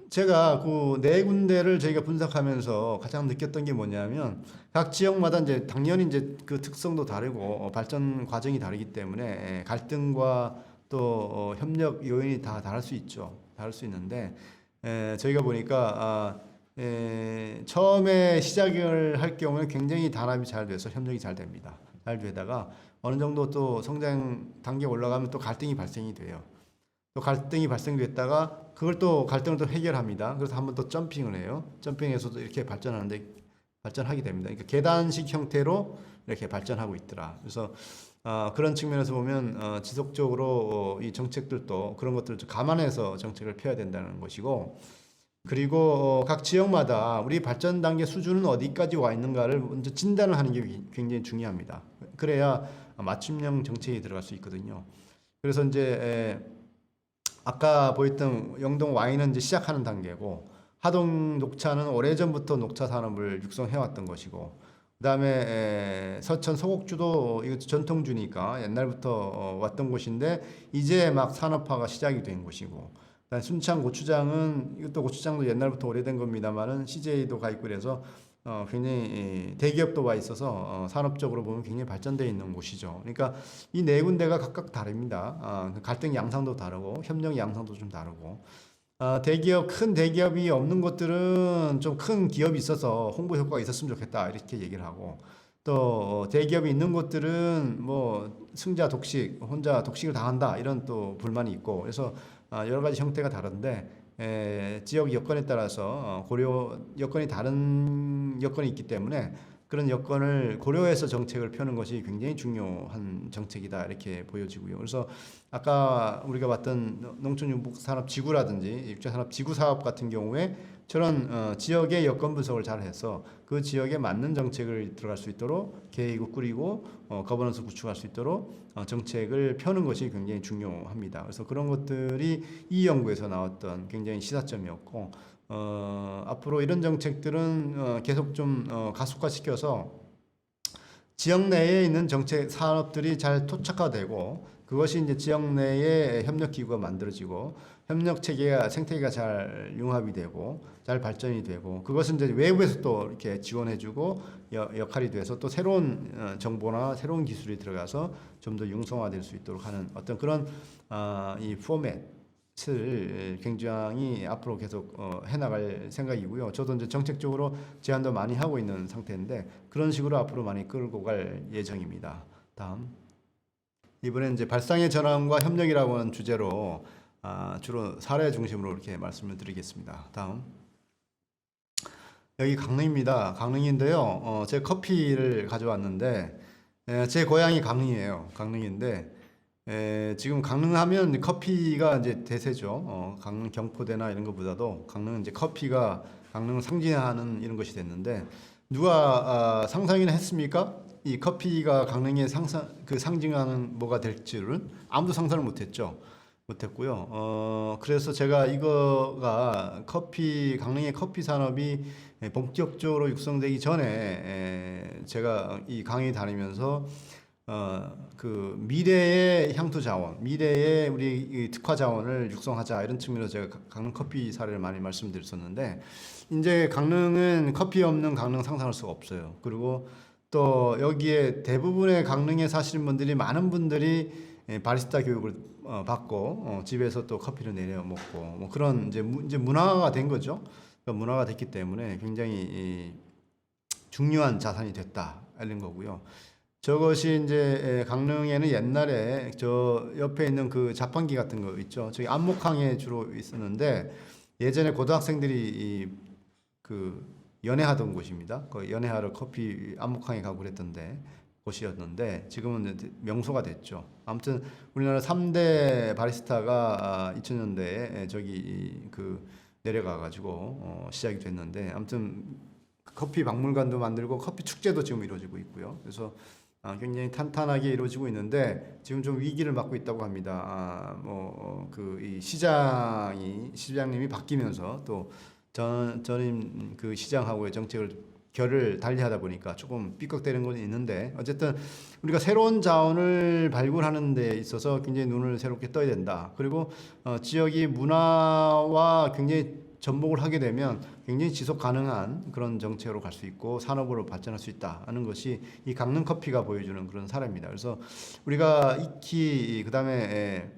제가 그 네 군데를 저희가 분석하면서 가장 느꼈던 게 뭐냐면 각 지역마다 이제 당연히 이제 그 특성도 다르고 발전 과정이 다르기 때문에 갈등과 또 협력 요인이 다 다를 수 있죠. 다를 수 있는데 저희가 보니까 처음에 시작을 할 경우에 굉장히 단합이 잘 돼서 협력이 잘 됩니다. 잘 되다가 어느 정도 또 성장 단계 올라가면 또 갈등이 발생이 돼요. 또 갈등이 발생됐다가 그걸 또 갈등을 또 해결합니다. 그래서 한번 또 점핑을 해요. 점핑해서도 이렇게 발전하게 됩니다. 그러니까 계단식 형태로 이렇게 발전하고 있더라. 그래서 그런 측면에서 보면 지속적으로 이 정책들도 그런 것들을 좀 감안해서 정책을 펴야 된다는 것이고, 그리고 각 지역마다 우리 발전 단계 수준은 어디까지 와 있는가를 먼저 진단을 하는 게 굉장히 중요합니다. 그래야 맞춤형 정책이 들어갈 수 있거든요. 그래서 이제 아까 보였던 영동 와인은 이제 시작하는 단계고, 하동 녹차는 오래전부터 녹차 산업을 육성해 왔던 것이고, 그다음에 서천 소곡주도 이거 전통주니까 옛날부터 왔던 곳인데 이제 막 산업화가 시작이 된 곳이고, 그다음에 순창 고추장은 이것도 고추장도 옛날부터 오래된 겁니다만은 CJ도 가 있고 그래서 굉장히 대기업도 와 있어서 산업적으로 보면 굉장히 발전되어 있는 곳이죠. 그러니까 이 네 군데가 각각 다릅니다. 갈등 양상도 다르고 협력 양상도 좀 다르고, 큰 대기업이 없는 곳들은 좀 큰 기업이 있어서 홍보 효과가 있었으면 좋겠다 이렇게 얘기를 하고, 또 대기업이 있는 곳들은 뭐 승자 독식, 혼자 독식을 당한다 이런 또 불만이 있고, 그래서 여러 가지 형태가 다른데 지역 여건에 따라서 고려 여건이 다른 여건이 있기 때문에 그런 여건을 고려해서 정책을 펴는 것이 굉장히 중요한 정책이다 이렇게 보여지고요. 그래서 아까 우리가 봤던 농촌유목산업지구라든지 육지산업지구사업 같은 경우에 저런 지역의 여건 분석을 잘 해서 그 지역에 맞는 정책을 들어갈 수 있도록 계획을 꾸리고 거버넌스 구축할 수 있도록 정책을 펴는 것이 굉장히 중요합니다. 그래서 그런 것들이 이 연구에서 나왔던 굉장히 시사점이었고, 앞으로 이런 정책들은 계속 좀 가속화시켜서 지역 내에 있는 정책 산업들이 잘 토착화되고, 그것이 이제 지역 내에 협력 기구가 만들어지고 협력 체계가 생태계가 잘 융합이 되고 잘 발전이 되고, 그것은 이제 외부에서 또 이렇게 지원해주고 역할이 돼서 또 새로운 정보나 새로운 기술이 들어가서 좀 더 융성화될 수 있도록 하는 어떤 그런 이 포맷을 굉장히 앞으로 계속 해나갈 생각이고요. 저도 이제 정책적으로 제안도 많이 하고 있는 상태인데 그런 식으로 앞으로 많이 끌고 갈 예정입니다. 다음. 이번엔 이제 발상의 전환과 협력이라고 하는 주제로 주로 사례 중심으로 이렇게 말씀을 드리겠습니다. 다음. 여기 강릉입니다. 강릉인데요. 제 커피를 가져왔는데 제 고향이 강릉이에요. 강릉인데 지금 강릉 하면 커피가 이제 대세죠. 강릉 경포대나 이런 것보다도 강릉은 이제 커피가 강릉을 상징하는 이런 것이 됐는데, 누가 상상이나 했습니까? 이 커피가 강릉의 상징하는 뭐가 될 줄은 아무도 상상을 못했죠. 못했고요. 그래서 제가 이거가 강릉의 커피 산업이 본격적으로 육성되기 전에 제가 이 강의 다니면서 그 미래의 향토 자원, 미래의 우리 이 특화 자원을 육성하자 이런 측면에서 제가 강릉 커피 사례를 많이 말씀드렸었는데, 이제 강릉은 커피 없는 강릉 상상할 수가 없어요. 그리고 또 여기에 대부분의 강릉에 사시는 분들이 많은 분들이 바리스타 교육을 받고 집에서 또 커피를 내려 먹고 뭐 그런 이제 문화가 된 거죠. 그러니까 문화가 됐기 때문에 굉장히 중요한 자산이 됐다 이런 거고요. 저것이 이제 강릉에는 옛날에 저 옆에 있는 그 자판기 같은 거 있죠. 저기 안목항에 주로 있었는데 예전에 고등학생들이 그 연애하던 곳입니다. 그 연애하러 커피 안목항에 가고 그랬던데 곳이었는데 지금은 이제 명소가 됐죠. 아무튼 우리나라 3대 바리스타가 2000년대에 저기 그 내려가 가지고 시작이 됐는데 아무튼 커피 박물관도 만들고 커피 축제도 지금 이루어지고 있고요. 그래서 굉장히 탄탄하게 이루어지고 있는데 지금 좀 위기를 맞고 있다고 합니다. 그 이 시장님이 바뀌면서 또 전임 그 시장하고의 정책을 결을 달리하다 보니까 조금 삐걱대는 건 있는데 어쨌든 우리가 새로운 자원을 발굴하는 데 있어서 굉장히 눈을 새롭게 떠야 된다. 그리고 지역이 문화와 굉장히 접목을 하게 되면 굉장히 지속 가능한 그런 정책으로 갈 수 있고 산업으로 발전할 수 있다 하는 것이 이 강릉 커피가 보여주는 그런 사례입니다. 그래서 우리가 익히 그다음에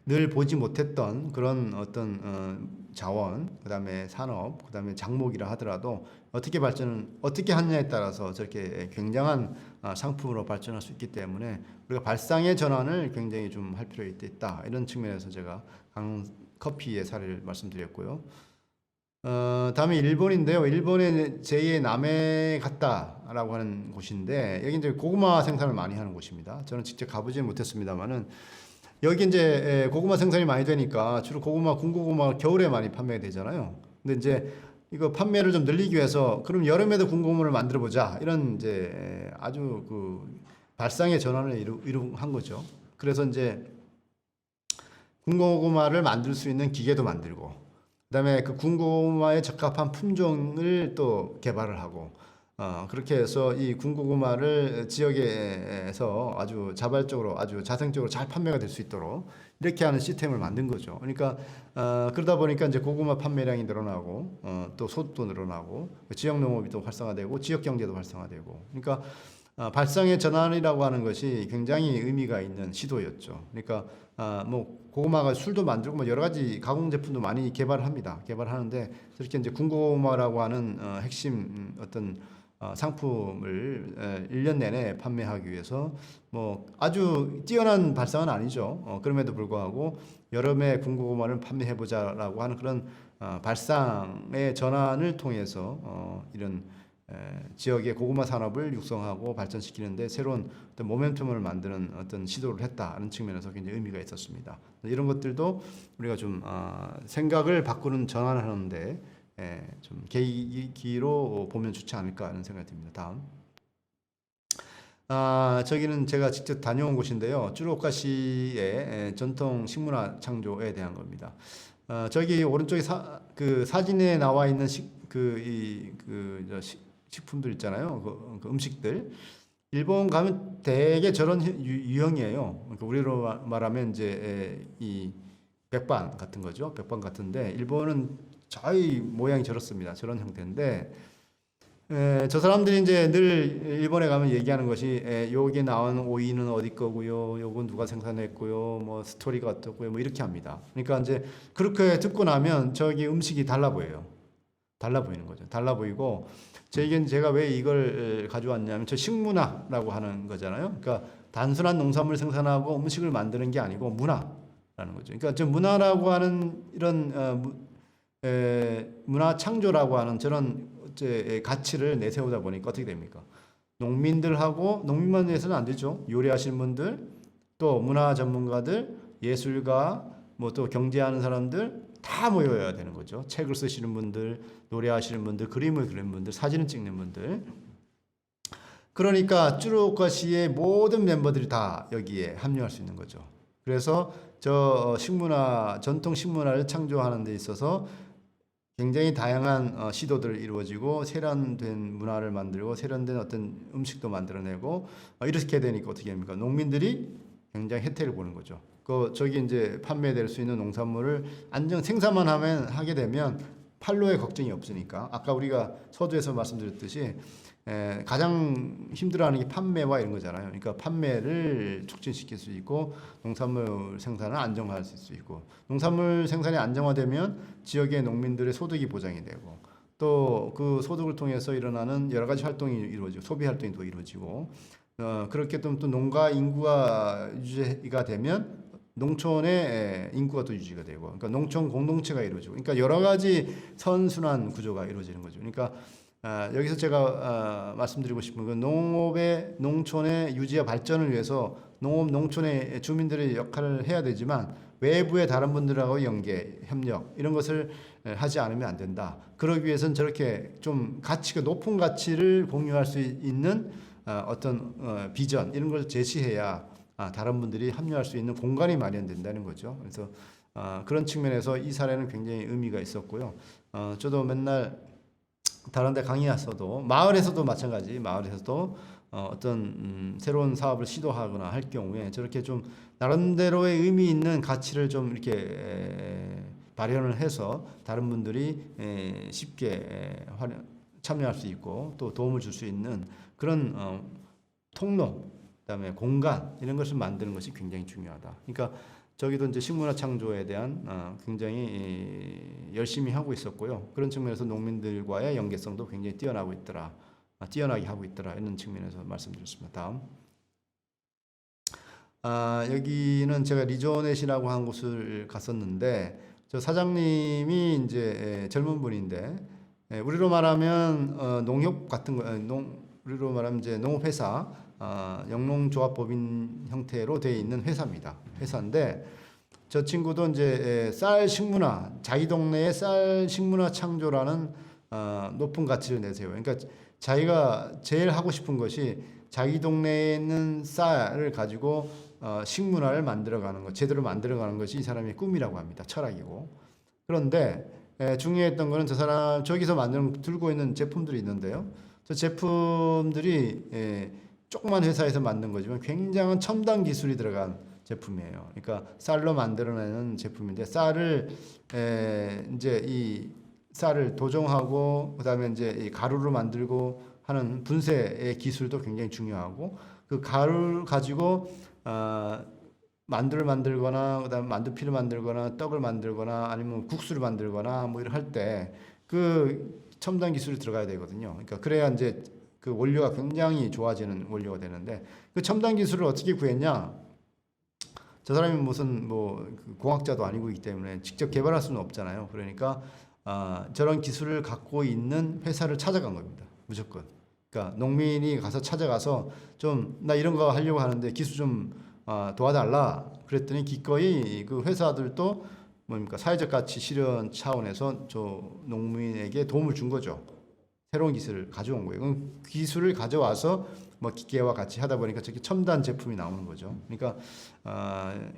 늘 보지 못했던 그런 어떤 자원, 그다음에 산업, 그다음에 작목이라 하더라도 어떻게 하느냐에 따라서 저렇게 굉장한 상품으로 발전할 수 있기 때문에 우리가 발상의 전환을 굉장히 좀 할 필요 있다. 이런 측면에서 제가 강릉 커피의 사례를 말씀드렸고요. 다음에 일본인데요. 일본의 제2의 남해 같다라고 하는 곳인데 여기 이제 고구마 생산을 많이 하는 곳입니다. 저는 직접 가보지는 못했습니다만은 여기 이제 고구마 생산이 많이 되니까 주로 군고구마 겨울에 많이 판매되잖아요. 근데 이제 이거 판매를 좀 늘리기 위해서 그럼 여름에도 군고구마를 만들어 보자 이런 이제 아주 그 발상의 전환을 한 거죠. 그래서 이제 군고구마를 만들 수 있는 기계도 만들고, 그다음에 그 군고구마에 적합한 품종을 또 개발을 하고, 그렇게 해서 이 군고구마를 지역에서 아주 자발적으로, 아주 자생적으로 잘 판매가 될 수 있도록 이렇게 하는 시스템을 만든 거죠. 그러니까 그러다 보니까 이제 고구마 판매량이 늘어나고, 또 소득도 늘어나고, 지역 농업이 또 활성화되고, 지역 경제도 활성화되고, 그러니까 발상의 전환이라고 하는 것이 굉장히 의미가 있는 시도였죠. 그러니까 뭐 고구마가 술도 만들고 뭐 여러 가지 가공 제품도 많이 개발하는데 저렇게 이제 군고구마라고 하는 핵심 어떤 상품을 1년 내내 판매하기 위해서 뭐 아주 뛰어난 발상은 아니죠. 그럼에도 불구하고 여름에 군고구마를 판매해보자라고 하는 그런 발상의 전환을 통해서 이런 지역의 고구마 산업을 육성하고 발전시키는데 새로운 어떤 모멘텀을 만드는 어떤 시도를 했다는 측면에서 굉장히 의미가 있었습니다. 이런 것들도 우리가 좀 생각을 바꾸는 전환하는데 좀 계기로 보면 좋지 않을까 하는 생각이 듭니다. 다음. 저기는 제가 직접 다녀온 곳인데요. 쭈루오카시의 전통 식문화 창조에 대한 겁니다. 저기 오른쪽에 그 사진에 나와 있는 식품들 있잖아요. 그 음식들. 일본 가면 대개 저런 유형이에요. 그러니까 우리로 말하면 이제 이 백반 같은 거죠. 백반 같은데 일본은 저희 모양이 저렇습니다. 저런 형태인데 저 사람들이 이제 늘 일본에 가면 얘기하는 것이 여기 나온 오이는 어디 거고요, 요건 누가 생산했고요, 뭐 스토리가 어떻고요, 뭐 이렇게 합니다. 그러니까 이제 그렇게 듣고 나면 저기 음식이 달라 보여요. 달라 보이는 거죠. 달라 보이고 제가 왜 이걸 가져왔냐면 저 식문화라고 하는 거잖아요. 그러니까 단순한 농산물 생산하고 음식을 만드는 게 아니고 문화라는 거죠. 그러니까 저 문화라고 하는 이런 문화 창조라고 하는 저런 가치를 내세우다 보니까 어떻게 됩니까? 농민만 해서는 안 되죠. 요리하시는 분들, 또 문화 전문가들, 예술가, 뭐 또 경제하는 사람들 다 모여야 되는 거죠. 책을 쓰시는 분들, 노래하시는 분들, 그림을 그리는 분들, 사진을 찍는 분들. 그러니까 쭈루오카시의 모든 멤버들이 다 여기에 합류할 수 있는 거죠. 그래서 저 전통 식문화를 창조하는 데 있어서 굉장히 다양한 시도들이 이루어지고 세련된 문화를 만들고 세련된 어떤 음식도 만들어내고 이렇게 되니까 어떻게 합니까? 농민들이 굉장히 혜택을 보는 거죠. 저기 이제 판매될 수 있는 농산물을 생산만 하게 되면 판로의 걱정이 없으니까 아까 우리가 서두에서 말씀드렸듯이 가장 힘들어하는 게 판매와 이런 거잖아요. 그러니까 판매를 촉진시킬 수 있고 농산물 생산을 안정화할 수 있고 농산물 생산이 안정화되면 지역의 농민들의 소득이 보장이 되고 또 그 소득을 통해서 일어나는 여러 가지 활동이 이루어지고 소비 활동이 또 이루어지고 그렇게 또 농가 인구가 유지가 되면 농촌의 인구가 또 유지가 되고 그러니까 농촌 공동체가 이루어지고 그러니까 여러 가지 선순환 구조가 이루어지는 거죠. 그러니까 여기서 제가 말씀드리고 싶은 건 농업의 농촌의 유지와 발전을 위해서 농업 농촌의 주민들의 역할을 해야 되지만 외부의 다른 분들하고 연계, 협력 이런 것을 하지 않으면 안 된다. 그러기 위해서는 저렇게 좀 가치가 높은 가치를 공유할 수 있는 어떤 비전 이런 걸 제시해야 다른 분들이 합류할 수 있는 공간이 마련된다는 거죠. 그래서 그런 측면에서 이 사례는 굉장히 의미가 있었고요. 저도 맨날 다른 데 강의했어도 마을에서도 마찬가지 마을에서도 어떤 새로운 사업을 시도하거나 할 경우에 저렇게 좀 나름대로의 의미 있는 가치를 좀 이렇게 발현을 해서 다른 분들이 쉽게 참여할 수 있고 또 도움을 줄 수 있는 그런 통로 그다음에 공간 이런 것을 만드는 것이 굉장히 중요하다. 그러니까 저기도 이제 식문화 창조에 대한 굉장히 열심히 하고 있었고요. 그런 측면에서 농민들과의 연계성도 굉장히 뛰어나게 하고 있더라 이런 측면에서 말씀드렸습니다. 다음. 여기는 제가 리조넷이라고 한 곳을 갔었는데 저 사장님이 이제 젊은 분인데 우리로 말하면 농협 같은 거 우리로 말하면 이제 농업회사 영농조합법인 형태로 되어 있는 회사입니다. 회사인데 저 친구도 이제 쌀 식문화 자기 동네에 쌀 식문화 창조라는 높은 가치를 내세요. 그러니까 자기가 제일 하고 싶은 것이 자기 동네에 있는 쌀을 가지고 식문화를 만들어가는 것, 제대로 만들어가는 것이 이 사람의 꿈이라고 합니다. 철학이고. 그런데 중요했던 거는 저 사람 저기서 들고 있는 제품들이 있는데요. 저 제품들이 조그만 회사에서 만든 거지만 굉장한 첨단 기술이 들어간 제품이에요. 그러니까 쌀로 만들어내는 제품인데 쌀을 이제 이 쌀을 도정하고 그다음에 이제 이 가루로 만들고 하는 분쇄의 기술도 굉장히 중요하고 그 가루를 가지고 만두를 만들거나 그다음에 만두피를 만들거나 떡을 만들거나 아니면 국수를 만들거나 뭐 이런 할 때 그 첨단 기술이 들어가야 되거든요. 그러니까 그래야 이제 그 원료가 굉장히 좋아지는 원료가 되는데 그 첨단 기술을 어떻게 구했냐? 저 사람이 무슨 뭐 공학자도 아니고이기 때문에 직접 개발할 수는 없잖아요. 그러니까 저런 기술을 갖고 있는 회사를 찾아간 겁니다. 무조건. 그러니까 농민이 가서 찾아가서 좀 나 이런 거 하려고 하는데 기술 좀 도와달라. 그랬더니 기꺼이 그 회사들도 뭡니까 사회적 가치 실현 차원에서 저 농민에게 도움을 준 거죠. 새로운 기술을 가져온 거예요. 그럼 기술을 가져와서 뭐 기계와 같이 하다 보니까 저렇게 첨단 제품이 나오는 거죠. 그러니까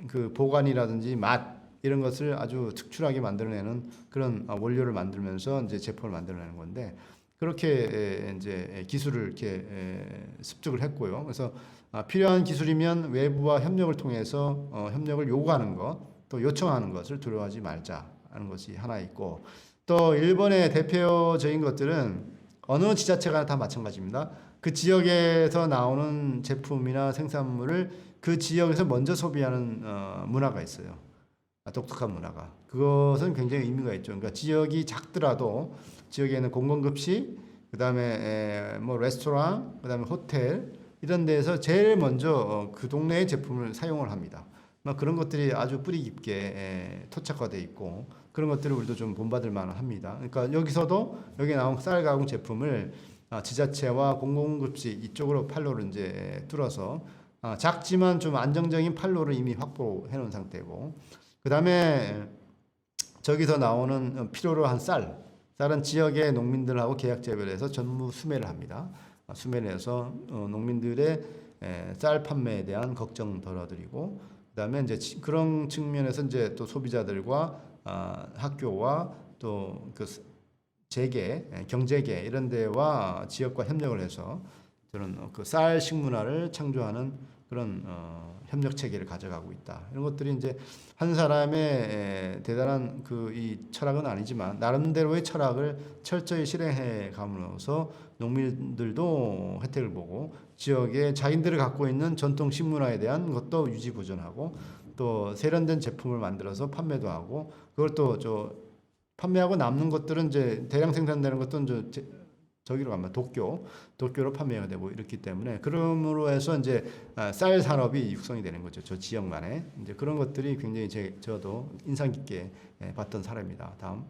그 보관이라든지 맛 이런 것을 아주 특출하게 만들어내는 그런 원료를 만들면서 이제 제품을 만들어내는 건데 그렇게 이제 기술을 이렇게 습득을 했고요. 그래서 필요한 기술이면 외부와 협력을 통해서 협력을 요구하는 것, 또 요청하는 것을 두려워하지 말자 하는 것이 하나 있고 또 일본의 대표적인 것들은 어느 지자체가 다 마찬가지입니다. 그 지역에서 나오는 제품이나 생산물을 그 지역에서 먼저 소비하는 문화가 있어요. 독특한 문화가. 그것은 굉장히 의미가 있죠. 그러니까 지역이 작더라도 지역에는 공공급식, 그다음에 뭐 레스토랑, 그다음에 호텔 이런 데에서 제일 먼저 그 동네의 제품을 사용을 합니다. 그런 것들이 아주 뿌리 깊게 토착화되어 있고 그런 것들을 우리도 좀 본받을 만합니다. 그러니까 여기서도 여기 나온 쌀 가공 제품을 지자체와 공공급식 이쪽으로 판로를 이제 뚫어서 작지만 좀 안정적인 판로를 이미 확보해 놓은 상태고 그 다음에 저기서 나오는 필요로 한 쌀은 지역의 농민들하고 계약 재배해서 전부 수매를 합니다. 수매를 해서 농민들의 쌀 판매에 대한 걱정 덜어드리고 그다음에 이제 그런 측면에서 이제 또 소비자들과 학교와 또 그 재계, 경제계 이런 데와 지역과 협력을 해서 저는 그 쌀 식문화를 창조하는 그런 협력 체계를 가져가고 있다. 이런 것들이 이제 한 사람의 대단한 그 이 철학은 아니지만 나름대로의 철학을 철저히 실행해 감으로써 농민들도 혜택을 보고 지역에 자기들이 갖고 있는 전통 식문화에 대한 것도 유지 보존하고 또 세련된 제품을 만들어서 판매도 하고 그걸 또 판매하고 남는 것들은 이제 대량 생산되는 것들은 저기로 가면 도쿄로 판매가 되고 이렇기 때문에 그러므로 해서 이제 쌀 산업이 육성이 되는 거죠. 저 지역만에 이제 그런 것들이 굉장히 저도 인상 깊게 봤던 사례입니다. 다음.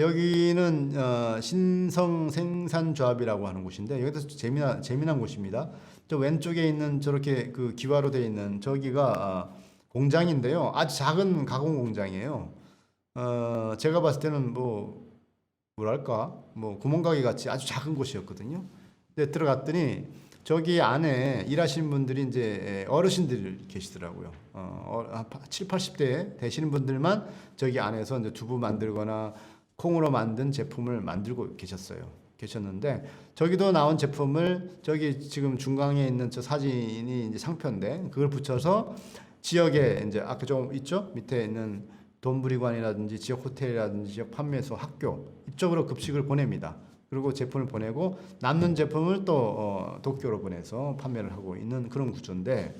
여기는 신성 생산조합이라고 하는 곳인데 여기도 재미난 곳입니다. 저 왼쪽에 있는 저렇게 그 기와로 되어 있는 저기가 공장인데요. 아주 작은 가공 공장이에요. 제가 봤을 때는 뭐랄까 구멍가게 같이 아주 작은 곳이었거든요. 근데 들어갔더니 저기 안에 일하시는 분들이 이제 어르신들이 계시더라고요. 7, 80대 되시는 분들만 저기 안에서 이제 두부 만들거나 콩으로 만든 제품을 만들고 계셨는데 저기도 나온 제품을 저기 지금 중앙에 있는 저 사진이 이제 상표인데 그걸 붙여서 지역에 이제 아까 좀 있죠? 밑에 있는 돈부리관이라든지 지역 호텔이라든지 지역 판매소, 학교 이쪽으로 급식을 보냅니다. 그리고 제품을 보내고 남는 제품을 또 도쿄로 보내서 판매를 하고 있는 그런 구조인데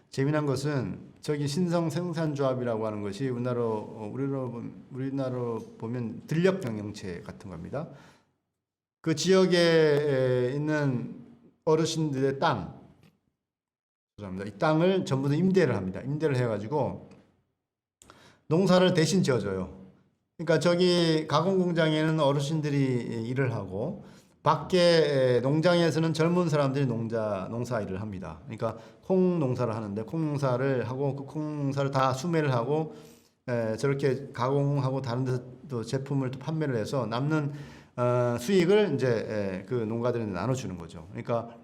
재미난 것은 저기 신성 생산조합이라고 하는 것이 우리나라로 보면 들녘 경영체 같은 겁니다. 그 지역에 있는 어르신들의 이 땅을 전부 다 임대를 합니다. 임대를 해가지고 농사를 대신 지어줘요. 그러니까 저기 가공 공장에는 어르신들이 일을 하고 밖에 농장에서는 젊은 사람들이 농사 일을 합니다. 그러니까 콩 농사를 하는데 콩 농사를 하고 그 콩 농사를 다 수매를 하고 저렇게 가공하고 다른 데서 또 제품을 또 판매를 해서 남는 수익을 이제 그 농가들한테 나눠주는 거죠. 그러니까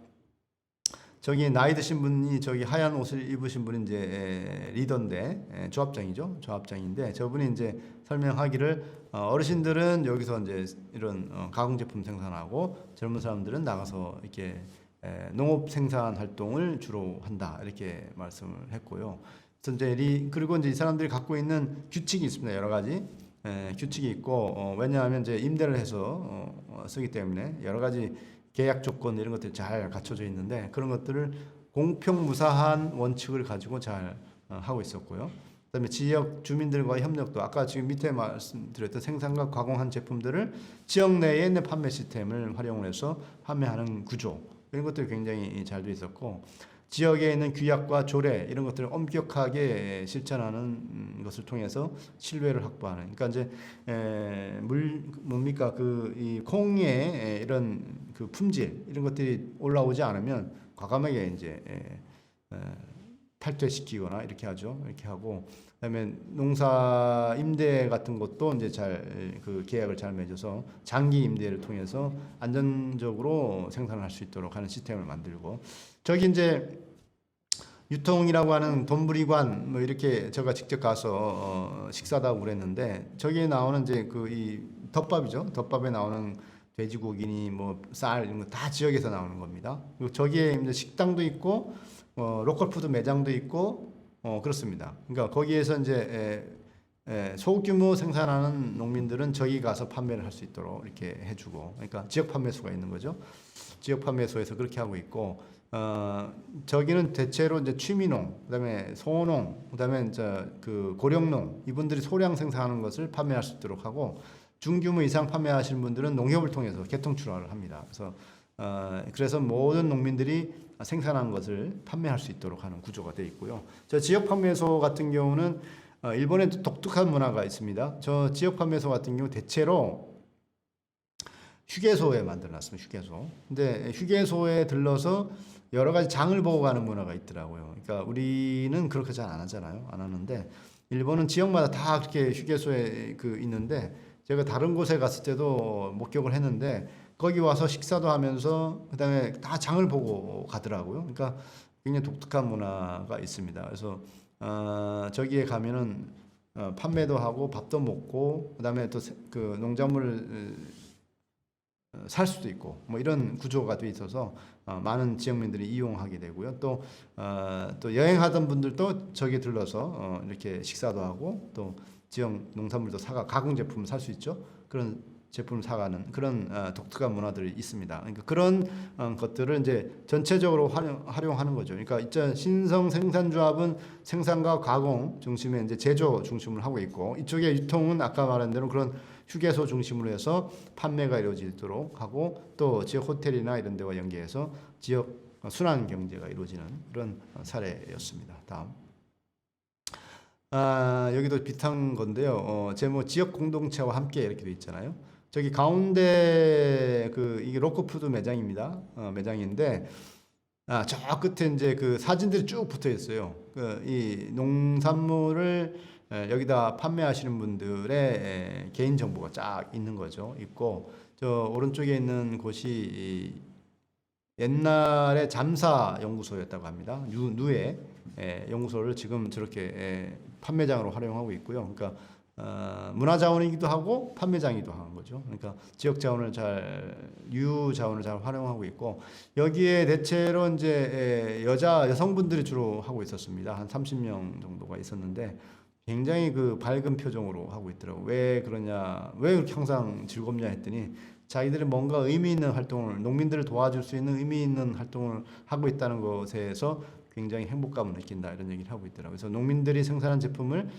저기 나이 드신 분이 저기 하얀 옷을 입으신 분이 이제 리더인데 조합장이죠. 조합장인데 저분이 이제 설명하기를 어르신들은 여기서 이제 이런 가공 제품 생산하고 젊은 사람들은 나가서 이렇게 농업 생산 활동을 주로 한다 이렇게 말씀을 했고요. 그래서 이제 그리고 이제 이 사람들이 갖고 있는 규칙이 있습니다. 여러 가지 규칙이 있고 왜냐하면 이제 임대를 해서 쓰기 때문에 여러 가지 계약 조건 이런 것들이 잘 갖춰져 있는데 그런 것들을 공평무사한 원칙을 가지고 잘 하고 있었고요. 그다음에 지역 주민들과의 협력도 아까 지금 밑에 말씀드렸던 생산과 가공한 제품들을 지역 내에 있는 판매 시스템을 활용을 해서 판매하는 구조 이런 것들이 굉장히 잘 돼 있었고 지역에 있는 규약과 조례 이런 것들을 엄격하게 실천하는 것을 통해서 신뢰를 확보하는. 그러니까 이제 뭡니까 이 콩의 이런 그 품질 이런 것들이 올라오지 않으면 과감하게 이제 탈퇴시키거나 이렇게 하죠. 이렇게 하고 그다음에 농사 임대 같은 것도 이제 잘 그 계약을 잘 맺어서 장기 임대를 통해서 안전적으로 생산을 할 수 있도록 하는 시스템을 만들고 저기 이제 유통이라고 하는 돈부리관 뭐 이렇게 제가 직접 가서 식사도 하고 그랬는데 저기에 나오는 이제 이 덮밥이죠. 덮밥에 나오는 돼지고기니 뭐 쌀 이런 거 다 지역에서 나오는 겁니다. 그리고 저기에 이제 식당도 있고 로컬 푸드 매장도 있고 그렇습니다. 그러니까 거기에서 이제 소규모 생산하는 농민들은 저기 가서 판매를 할 수 있도록 이렇게 해주고, 그러니까 지역 판매소가 있는 거죠. 지역 판매소에서 그렇게 하고 있고, 저기는 대체로 이제 취미농, 그다음에 소농, 그다음에 이제 그 고령농 이분들이 소량 생산하는 것을 판매할 수 있도록 하고, 중규모 이상 판매하시는 분들은 농협을 통해서 개통 출하를 합니다. 그래서 모든 농민들이 생산한 것을 판매할 수 있도록 하는 구조가 되어 있고요. 저 지역 판매소 같은 경우는 일본에 독특한 문화가 있습니다. 저 지역 판매소 같은 경우 대체로 휴게소에 만들어놨습니다. 휴게소. 근데 휴게소에 들러서 여러 가지 장을 보고 가는 문화가 있더라고요. 그러니까 우리는 그렇게 잘 안 하잖아요. 안 하는데 일본은 지역마다 다 그렇게 휴게소에 있는데 제가 다른 곳에 갔을 때도 목격을 했는데 거기 와서 식사도 하면서 그다음에 다 장을 보고 가더라고요. 그러니까 굉장히 독특한 문화가 있습니다. 그래서 저기에 가면은 판매도 하고 밥도 먹고 그다음에 또 그 농작물 살 수도 있고 뭐 이런 구조가 돼 있어서 많은 지역민들이 이용하게 되고요. 또 여행하던 분들도 저기 들러서 이렇게 식사도 하고 또 지역 농산물도 사가 가공 제품을 살 수 있죠. 그런 제품을 사가는 그런 독특한 문화들이 있습니다. 그러니까 그런 것들을 이제 전체적으로 활용하는 거죠. 그러니까 있잖아요. 신성 생산조합은 생산과 가공 중심의 이제 제조 중심을 하고 있고 이쪽에 유통은 아까 말한 대로 그런 휴게소 중심으로 해서 판매가 이루어지도록 하고 또 지역 호텔이나 이런 데와 연계해서 지역 순환 경제가 이루어지는 그런 사례였습니다. 다음. 여기도 비슷한 건데요. 제목 지역 공동체와 함께 이렇게 돼 있잖아요. 저기 가운데 이게 로코푸드 매장입니다. 매장인데 저 끝에 이제 그 사진들이 쭉 붙어 있어요. 이 농산물을 여기다 판매하시는 분들의 개인 정보가 쫙 있는 거죠. 있고 저 오른쪽에 있는 곳이 옛날에 잠사 연구소였다고 합니다. 누에 연구소를 지금 저렇게 판매장으로 활용하고 있고요. 그러니까 문화자원이기도 하고 판매장이기도 하는 거죠. 그러니까 지역 자원을 유휴 자원을 잘 활용하고 있고 여기에 대체로 이제 여성분들이 주로 하고 있었습니다. 한 30명 정도가 있었는데 굉장히 그 밝은 표정으로 하고 있더라고. 왜 그러냐, 왜 그렇게 항상 즐겁냐 했더니 자기들이 뭔가 의미 있는 활동을, 농민들을 도와줄 수 있는 의미 있는 활동을 하고 있다는 것에서 굉장히 행복감을 느낀다 이런 얘기를 하고 있더라고요. 그래서 농민들이 생산한 제품을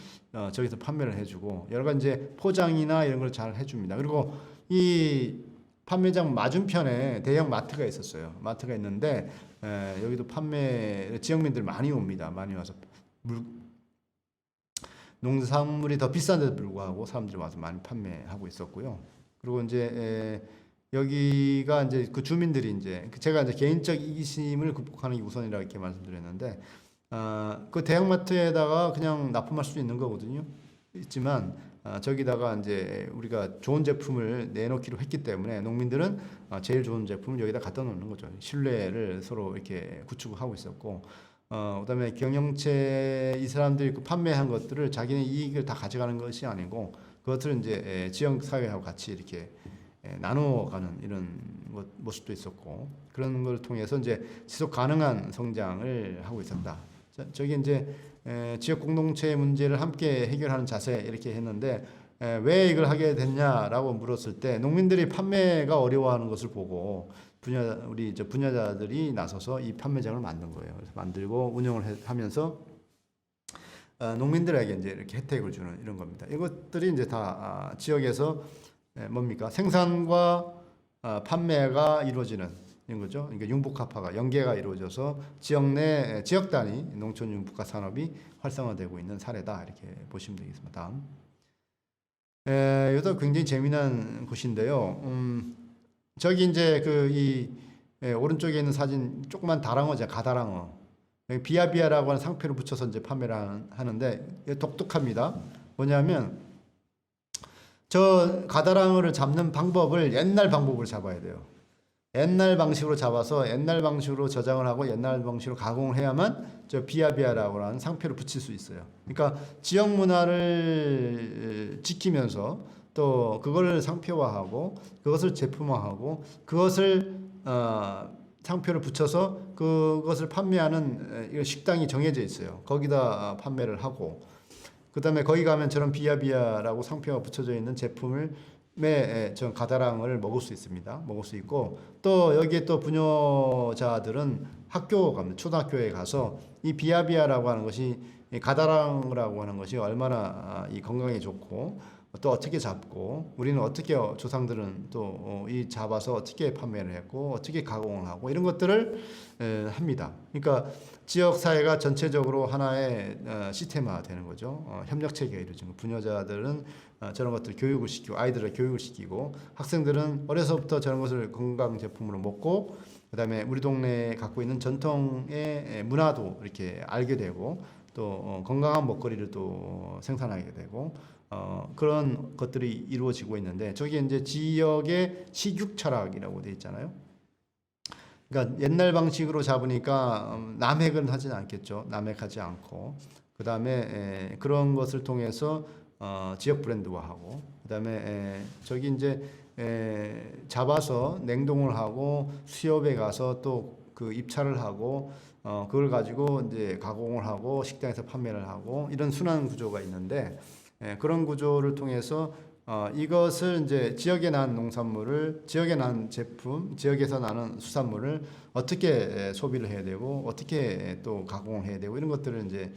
저기서 판매를 해주고 여러 가지 이제 포장이나 이런 걸 잘 해줍니다. 그리고 이 판매장 맞은편에 대형 마트가 있었어요. 마트가 있는데 여기도 지역민들 많이 옵니다. 많이 와서 농산물이 더 비싼데도 불구하고 사람들이 와서 많이 판매하고 있었고요. 그리고 이제 여기가 이제 그 주민들이 이제 제가 이제 개인적 이기심을 극복하는 게 우선이라고 이렇게 말씀드렸는데 그 대형마트에다가 그냥 납품할 수 있는 거거든요. 있지만 저기다가 이제 우리가 좋은 제품을 내놓기로 했기 때문에 농민들은 제일 좋은 제품을 여기다 갖다 놓는 거죠. 신뢰를 서로 이렇게 구축하고 있었고 그다음에 경영체 이 사람들이 그 판매한 것들을 자기네 이익을 다 가져가는 것이 아니고 그것을 이제 지역 사회하고 같이 이렇게 나누어가는 이런 모습도 있었고 그런 걸 통해서 이제 지속 가능한 성장을 하고 있었다. 저기 이제 지역 공동체의 문제를 함께 해결하는 자세 이렇게 했는데 왜 이걸 하게 됐냐라고 물었을 때 농민들이 판매가 어려워하는 것을 보고 우리 분야자들이 나서서 이 판매장을 만든 거예요. 그래서 만들고 운영을 하면서 농민들에게 이제 이렇게 혜택을 주는 이런 겁니다. 이것들이 이제 다 지역에서 뭡니까? 생산과 판매가 이루어지는 이런 거죠. 그러니까 융복합화가 연계가 이루어져서 지역 내 지역 단위 농촌 융복합 산업이 활성화되고 있는 사례다 이렇게 보시면 되겠습니다. 다음. 이것도 굉장히 재미난 곳인데요. 저기 이제 오른쪽에 있는 사진 조그만 다랑어죠. 가다랑어. 비아비아라고 하는 상표를 붙여서 이제 판매를 하는데 독특합니다. 뭐냐면 저 가다랑어를 잡는 방법을 옛날 방법으로 잡아야 돼요. 옛날 방식으로 잡아서 옛날 방식으로 저장을 하고 옛날 방식으로 가공을 해야만 저 비아비아라고 하는 상표를 붙일 수 있어요. 그러니까 지역 문화를 지키면서 또 그걸 상표화하고 그것을 제품화하고 그것을 상표를 붙여서 그것을 판매하는 식당이 정해져 있어요. 거기다 판매를 하고 그다음에 거기 가면 저런 비아비아라고 상표가 붙여져 있는 제품을 저 가다랑을 먹을 수 있습니다. 먹을 수 있고 또 여기에 또 부녀자들은 학교 가면 초등학교에 가서 이 비아비아라고 하는 것이 가다랑이라고 하는 것이 얼마나 이 건강에 좋고 또 어떻게 잡고 우리는 어떻게 조상들은 또 이 잡아서 어떻게 판매를 했고 어떻게 가공을 하고 이런 것들을 합니다. 그러니까 지역 사회가 전체적으로 하나의 시스템화 되는 거죠. 협력 체계가 이루어지는 부녀자들은 저런 것들 교육을 시키고 아이들을 교육을 시키고 학생들은 어려서부터 저런 것을 건강 제품으로 먹고 그다음에 우리 동네에 갖고 있는 전통의 문화도 이렇게 알게 되고 또 건강한 먹거리를 또 생산하게 되고 그런 것들이 이루어지고 있는데 저기 이제 지역의 식육 철학이라고 돼 있잖아요. 그러니까 옛날 방식으로 잡으니까 남획은 하지는 않겠죠. 남획하지 않고 그 다음에 그런 것을 통해서 지역 브랜드화하고 그 다음에 저기 이제 잡아서 냉동을 하고 수협에 가서 또 그 입찰을 하고 그걸 가지고 이제 가공을 하고 식당에서 판매를 하고 이런 순환 구조가 있는데 그런 구조를 통해서 이것을 이제 지역에 난 농산물을 지역에 난 제품, 지역에서 나는 수산물을 어떻게 소비를 해야 되고 어떻게 또 가공을 해야 되고 이런 것들을 이제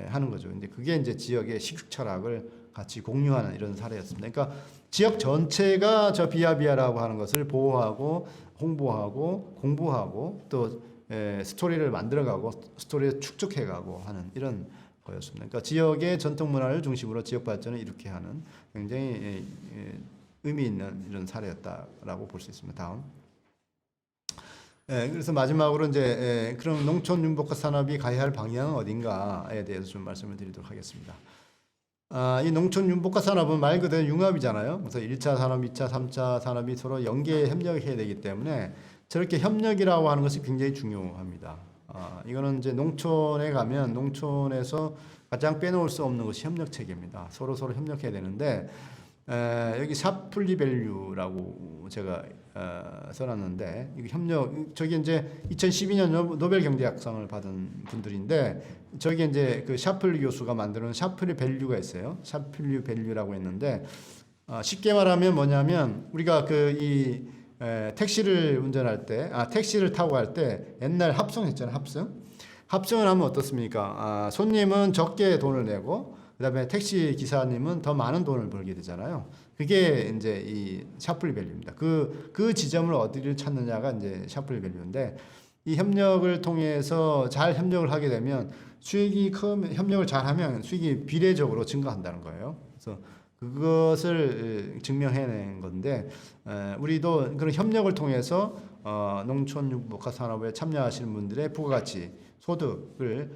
하는 거죠. 근데 그게 이제 지역의 식육 철학을 같이 공유하는 이런 사례였습니다. 그러니까 지역 전체가 저 비아비아라고 하는 것을 보호하고 홍보하고 공부하고 또 스토리를 만들어가고 스토리를 축적해가고 하는 이런 거였습니다. 그러니까 지역의 전통 문화를 중심으로 지역 발전을 이렇게 하는 굉장히 의미 있는 이런 사례였다라고 볼 수 있습니다. 다음. 그래서 마지막으로 이제 그럼 농촌 융복합 산업이 가야 할 방향은 어딘가에 대해서 좀 말씀을 드리도록 하겠습니다. 이 농촌 융복합 산업은 말 그대로 융합이잖아요. 그래서 1차 산업, 2차, 3차 산업이 서로 연계 협력해야 되기 때문에 저렇게 협력이라고 하는 것이 굉장히 중요합니다. 이거는 이제 농촌에 가면 농촌에서 가장 빼놓을 수 없는 것이 협력 체계입니다. 서로 협력해야 되는데 여기 샤플리 밸류라고 제가 써놨는데 이거 협력 저기 이제 2012년 노벨 경제학상을 받은 분들인데 저기 이제 그 샤플리 교수가 만드는 샤플리 밸류가 있어요. 샤플리 밸류라고 했는데 쉽게 말하면 뭐냐면 우리가 그 택시를 운전할 때, 택시를 타고 갈 때 옛날 합승했잖아요. 합승을 하면 어떻습니까? 손님은 적게 돈을 내고 그다음에 택시 기사님은 더 많은 돈을 벌게 되잖아요. 그게 이제 이 샤플리 밸류입니다. 그 지점을 어디를 찾느냐가 이제 샤플리 밸류인데 이 협력을 통해서 잘 협력을 하게 되면 수익이 협력을 잘하면 수익이 비례적으로 증가한다는 거예요. 그래서 그것을 증명해낸 건데 우리도 그런 협력을 통해서 농촌 융복합 산업에 참여하시는 분들의 부가가치 소득을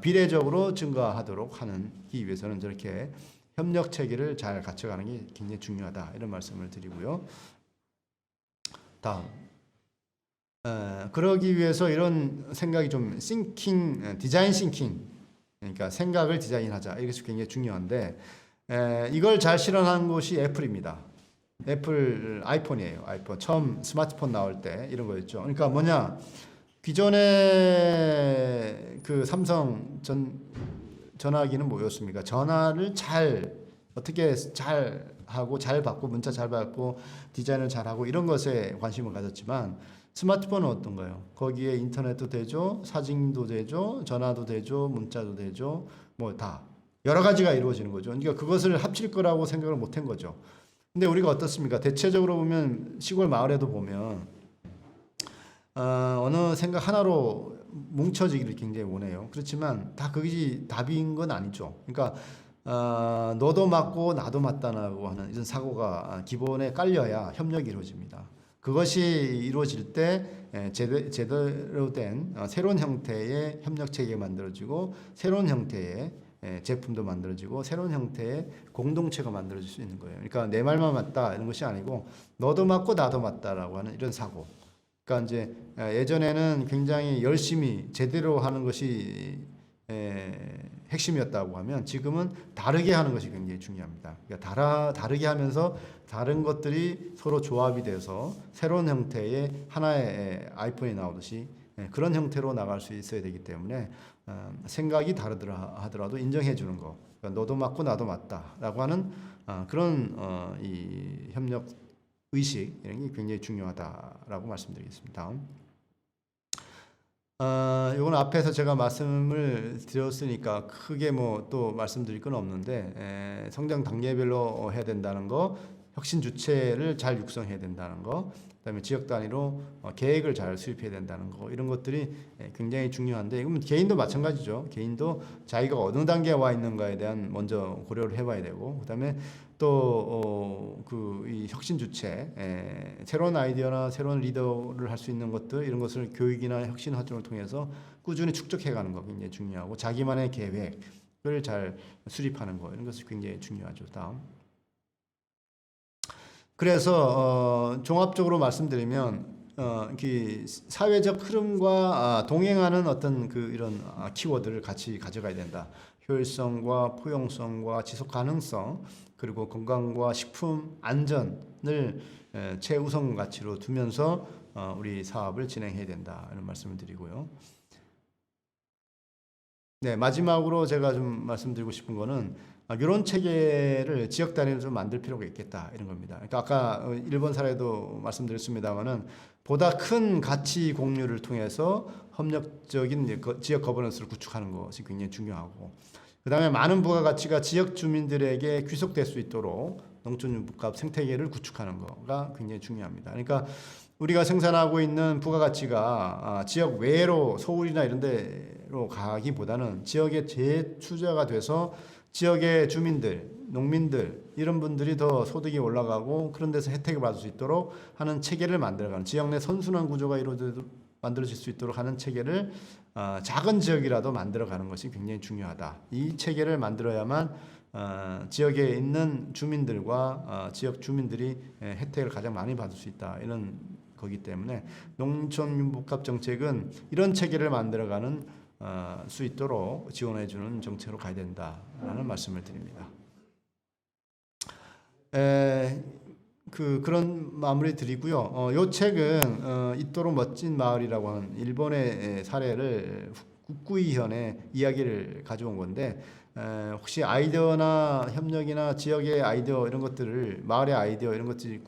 비례적으로 증가하도록 하기 위해서는 저렇게 협력 체계를 잘 갖춰가는 게 굉장히 중요하다 이런 말씀을 드리고요. 다음 그러기 위해서 이런 생각이 좀 디자인 싱킹 그러니까 생각을 디자인하자 이것이 굉장히 중요한데 이걸 잘 실현한 곳이 애플입니다. 애플 아이폰이에요. 아이폰 처음 스마트폰 나올 때 이런 거였죠. 그러니까 뭐냐 기존의 그 삼성 전화기는 뭐였습니까? 전화를 어떻게 잘 하고 잘 받고 문자 잘 받고 디자인을 잘 하고 이런 것에 관심을 가졌지만 스마트폰은 어떤 거예요? 거기에 인터넷도 되죠, 사진도 되죠, 전화도 되죠, 문자도 되죠, 뭐 다 여러 가지가 이루어지는 거죠. 그러니까 그것을 합칠 거라고 생각을 못한 거죠. 근데 우리가 어떻습니까? 대체적으로 보면 시골 마을에도 보면 어느 생각 하나로 뭉쳐지기를 굉장히 원해요. 그렇지만 다 그것이 답인 건 아니죠. 그러니까 너도 맞고 나도 맞다라고 하는 이런 사고가 기본에 깔려야 협력이 이루어집니다. 그것이 이루어질 때 제대로 된 새로운 형태의 협력 체계가 만들어지고 새로운 형태의 제품도 만들어지고 새로운 형태의 공동체가 만들어질 수 있는 거예요. 그러니까 내 말만 맞다 이런 것이 아니고 너도 맞고 나도 맞다라고 하는 이런 사고. 그러니까 이제 예전에는 굉장히 열심히 제대로 하는 것이 핵심이었다고 하면 지금은 다르게 하는 것이 굉장히 중요합니다. 그러니까 다르게 하면서 다른 것들이 서로 조합이 돼서 새로운 형태의 하나의 아이폰이 나오듯이 그런 형태로 나갈 수 있어야 되기 때문에 생각이 다르더라 하더라도 인정해 주는 거. 그러니까 너도 맞고 나도 맞다라고 하는 그런 이 협력 의식 이런 게 굉장히 중요하다라고 말씀드리겠습니다. 이건 앞에서 제가 말씀을 드렸으니까 크게 뭐 또 말씀드릴 건 없는데 성장 단계별로 해야 된다는 거, 혁신 주체를 잘 육성해야 된다는 거, 그다음에 지역 단위로 계획을 잘 수립해야 된다는 거 이런 것들이 굉장히 중요한데 이건 개인도 마찬가지죠. 개인도 자기가 어느 단계에 와 있는가에 대한 먼저 고려를 해봐야 되고 그다음에 또 이 혁신 주체 새로운 아이디어나 새로운 리더를 할 수 있는 것들 이런 것을 교육이나 혁신 활동을 통해서 꾸준히 축적해가는 거 굉장히 중요하고 자기만의 계획을 잘 수립하는 거 이런 것이 굉장히 중요하죠. 다음. 그래서 종합적으로 말씀드리면 사회적 흐름과 동행하는 어떤 이런 키워드를 같이 가져가야 된다. 효율성과 포용성과 지속 가능성 그리고 건강과 식품 안전을 최우선 가치로 두면서 우리 사업을 진행해야 된다 이런 말씀을 드리고요. 네, 마지막으로 제가 좀 말씀드리고 싶은 거는 이런 체계를 지역 단위로 좀 만들 필요가 있겠다 이런 겁니다. 그러니까 아까 일본 사례도 말씀드렸습니다만은 보다 큰 가치 공유를 통해서 협력적인 지역 거버넌스를 구축하는 것이 굉장히 중요하고 그다음에 많은 부가가치가 지역 주민들에게 귀속될 수 있도록 농촌융합 생태계를 구축하는 거가 굉장히 중요합니다. 그러니까 우리가 생산하고 있는 부가가치가 지역 외로 서울이나 이런 데로 가기보다는 지역에 재투자가 돼서 지역의 주민들, 농민들 이런 분들이 더 소득이 올라가고 그런 데서 혜택을 받을 수 있도록 하는 체계를 만들어가는 지역 내 선순환 구조가 만들어질 수 있도록 하는 체계를 작은 지역이라도 만들어가는 것이 굉장히 중요하다. 이 체계를 만들어야만 지역에 있는 주민들과 지역 주민들이 혜택을 가장 많이 받을 수 있다. 이런 거기 때문에 농촌융복합 정책은 이런 체계를 만들어가는 수 있도록 지원해주는 정책으로 가야 된다라는 말씀을 드립니다. 그런 마무리 드리고요. 이 책은 이토록 멋진 마을이라고 하는 일본의 사례를 후쿠이현의 이야기를 가져온 건데 혹시 아이디어나 협력이나 지역의 아이디어 이런 것들을 마을의 아이디어 이런 것들이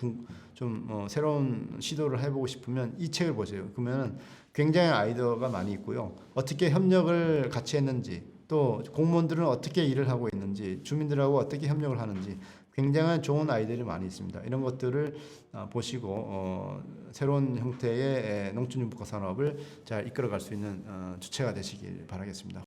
좀 새로운 시도를 해보고 싶으면 이 책을 보세요. 그러면 굉장히 아이디어가 많이 있고요. 어떻게 협력을 같이 했는지 또 공무원들은 어떻게 일을 하고 있는지 주민들하고 어떻게 협력을 하는지 굉장한 좋은 아이디어들이 많이 있습니다. 이런 것들을 보시고 새로운 형태의 농촌융복합 산업을 잘 이끌어갈 수 있는 주체가 되시길 바라겠습니다.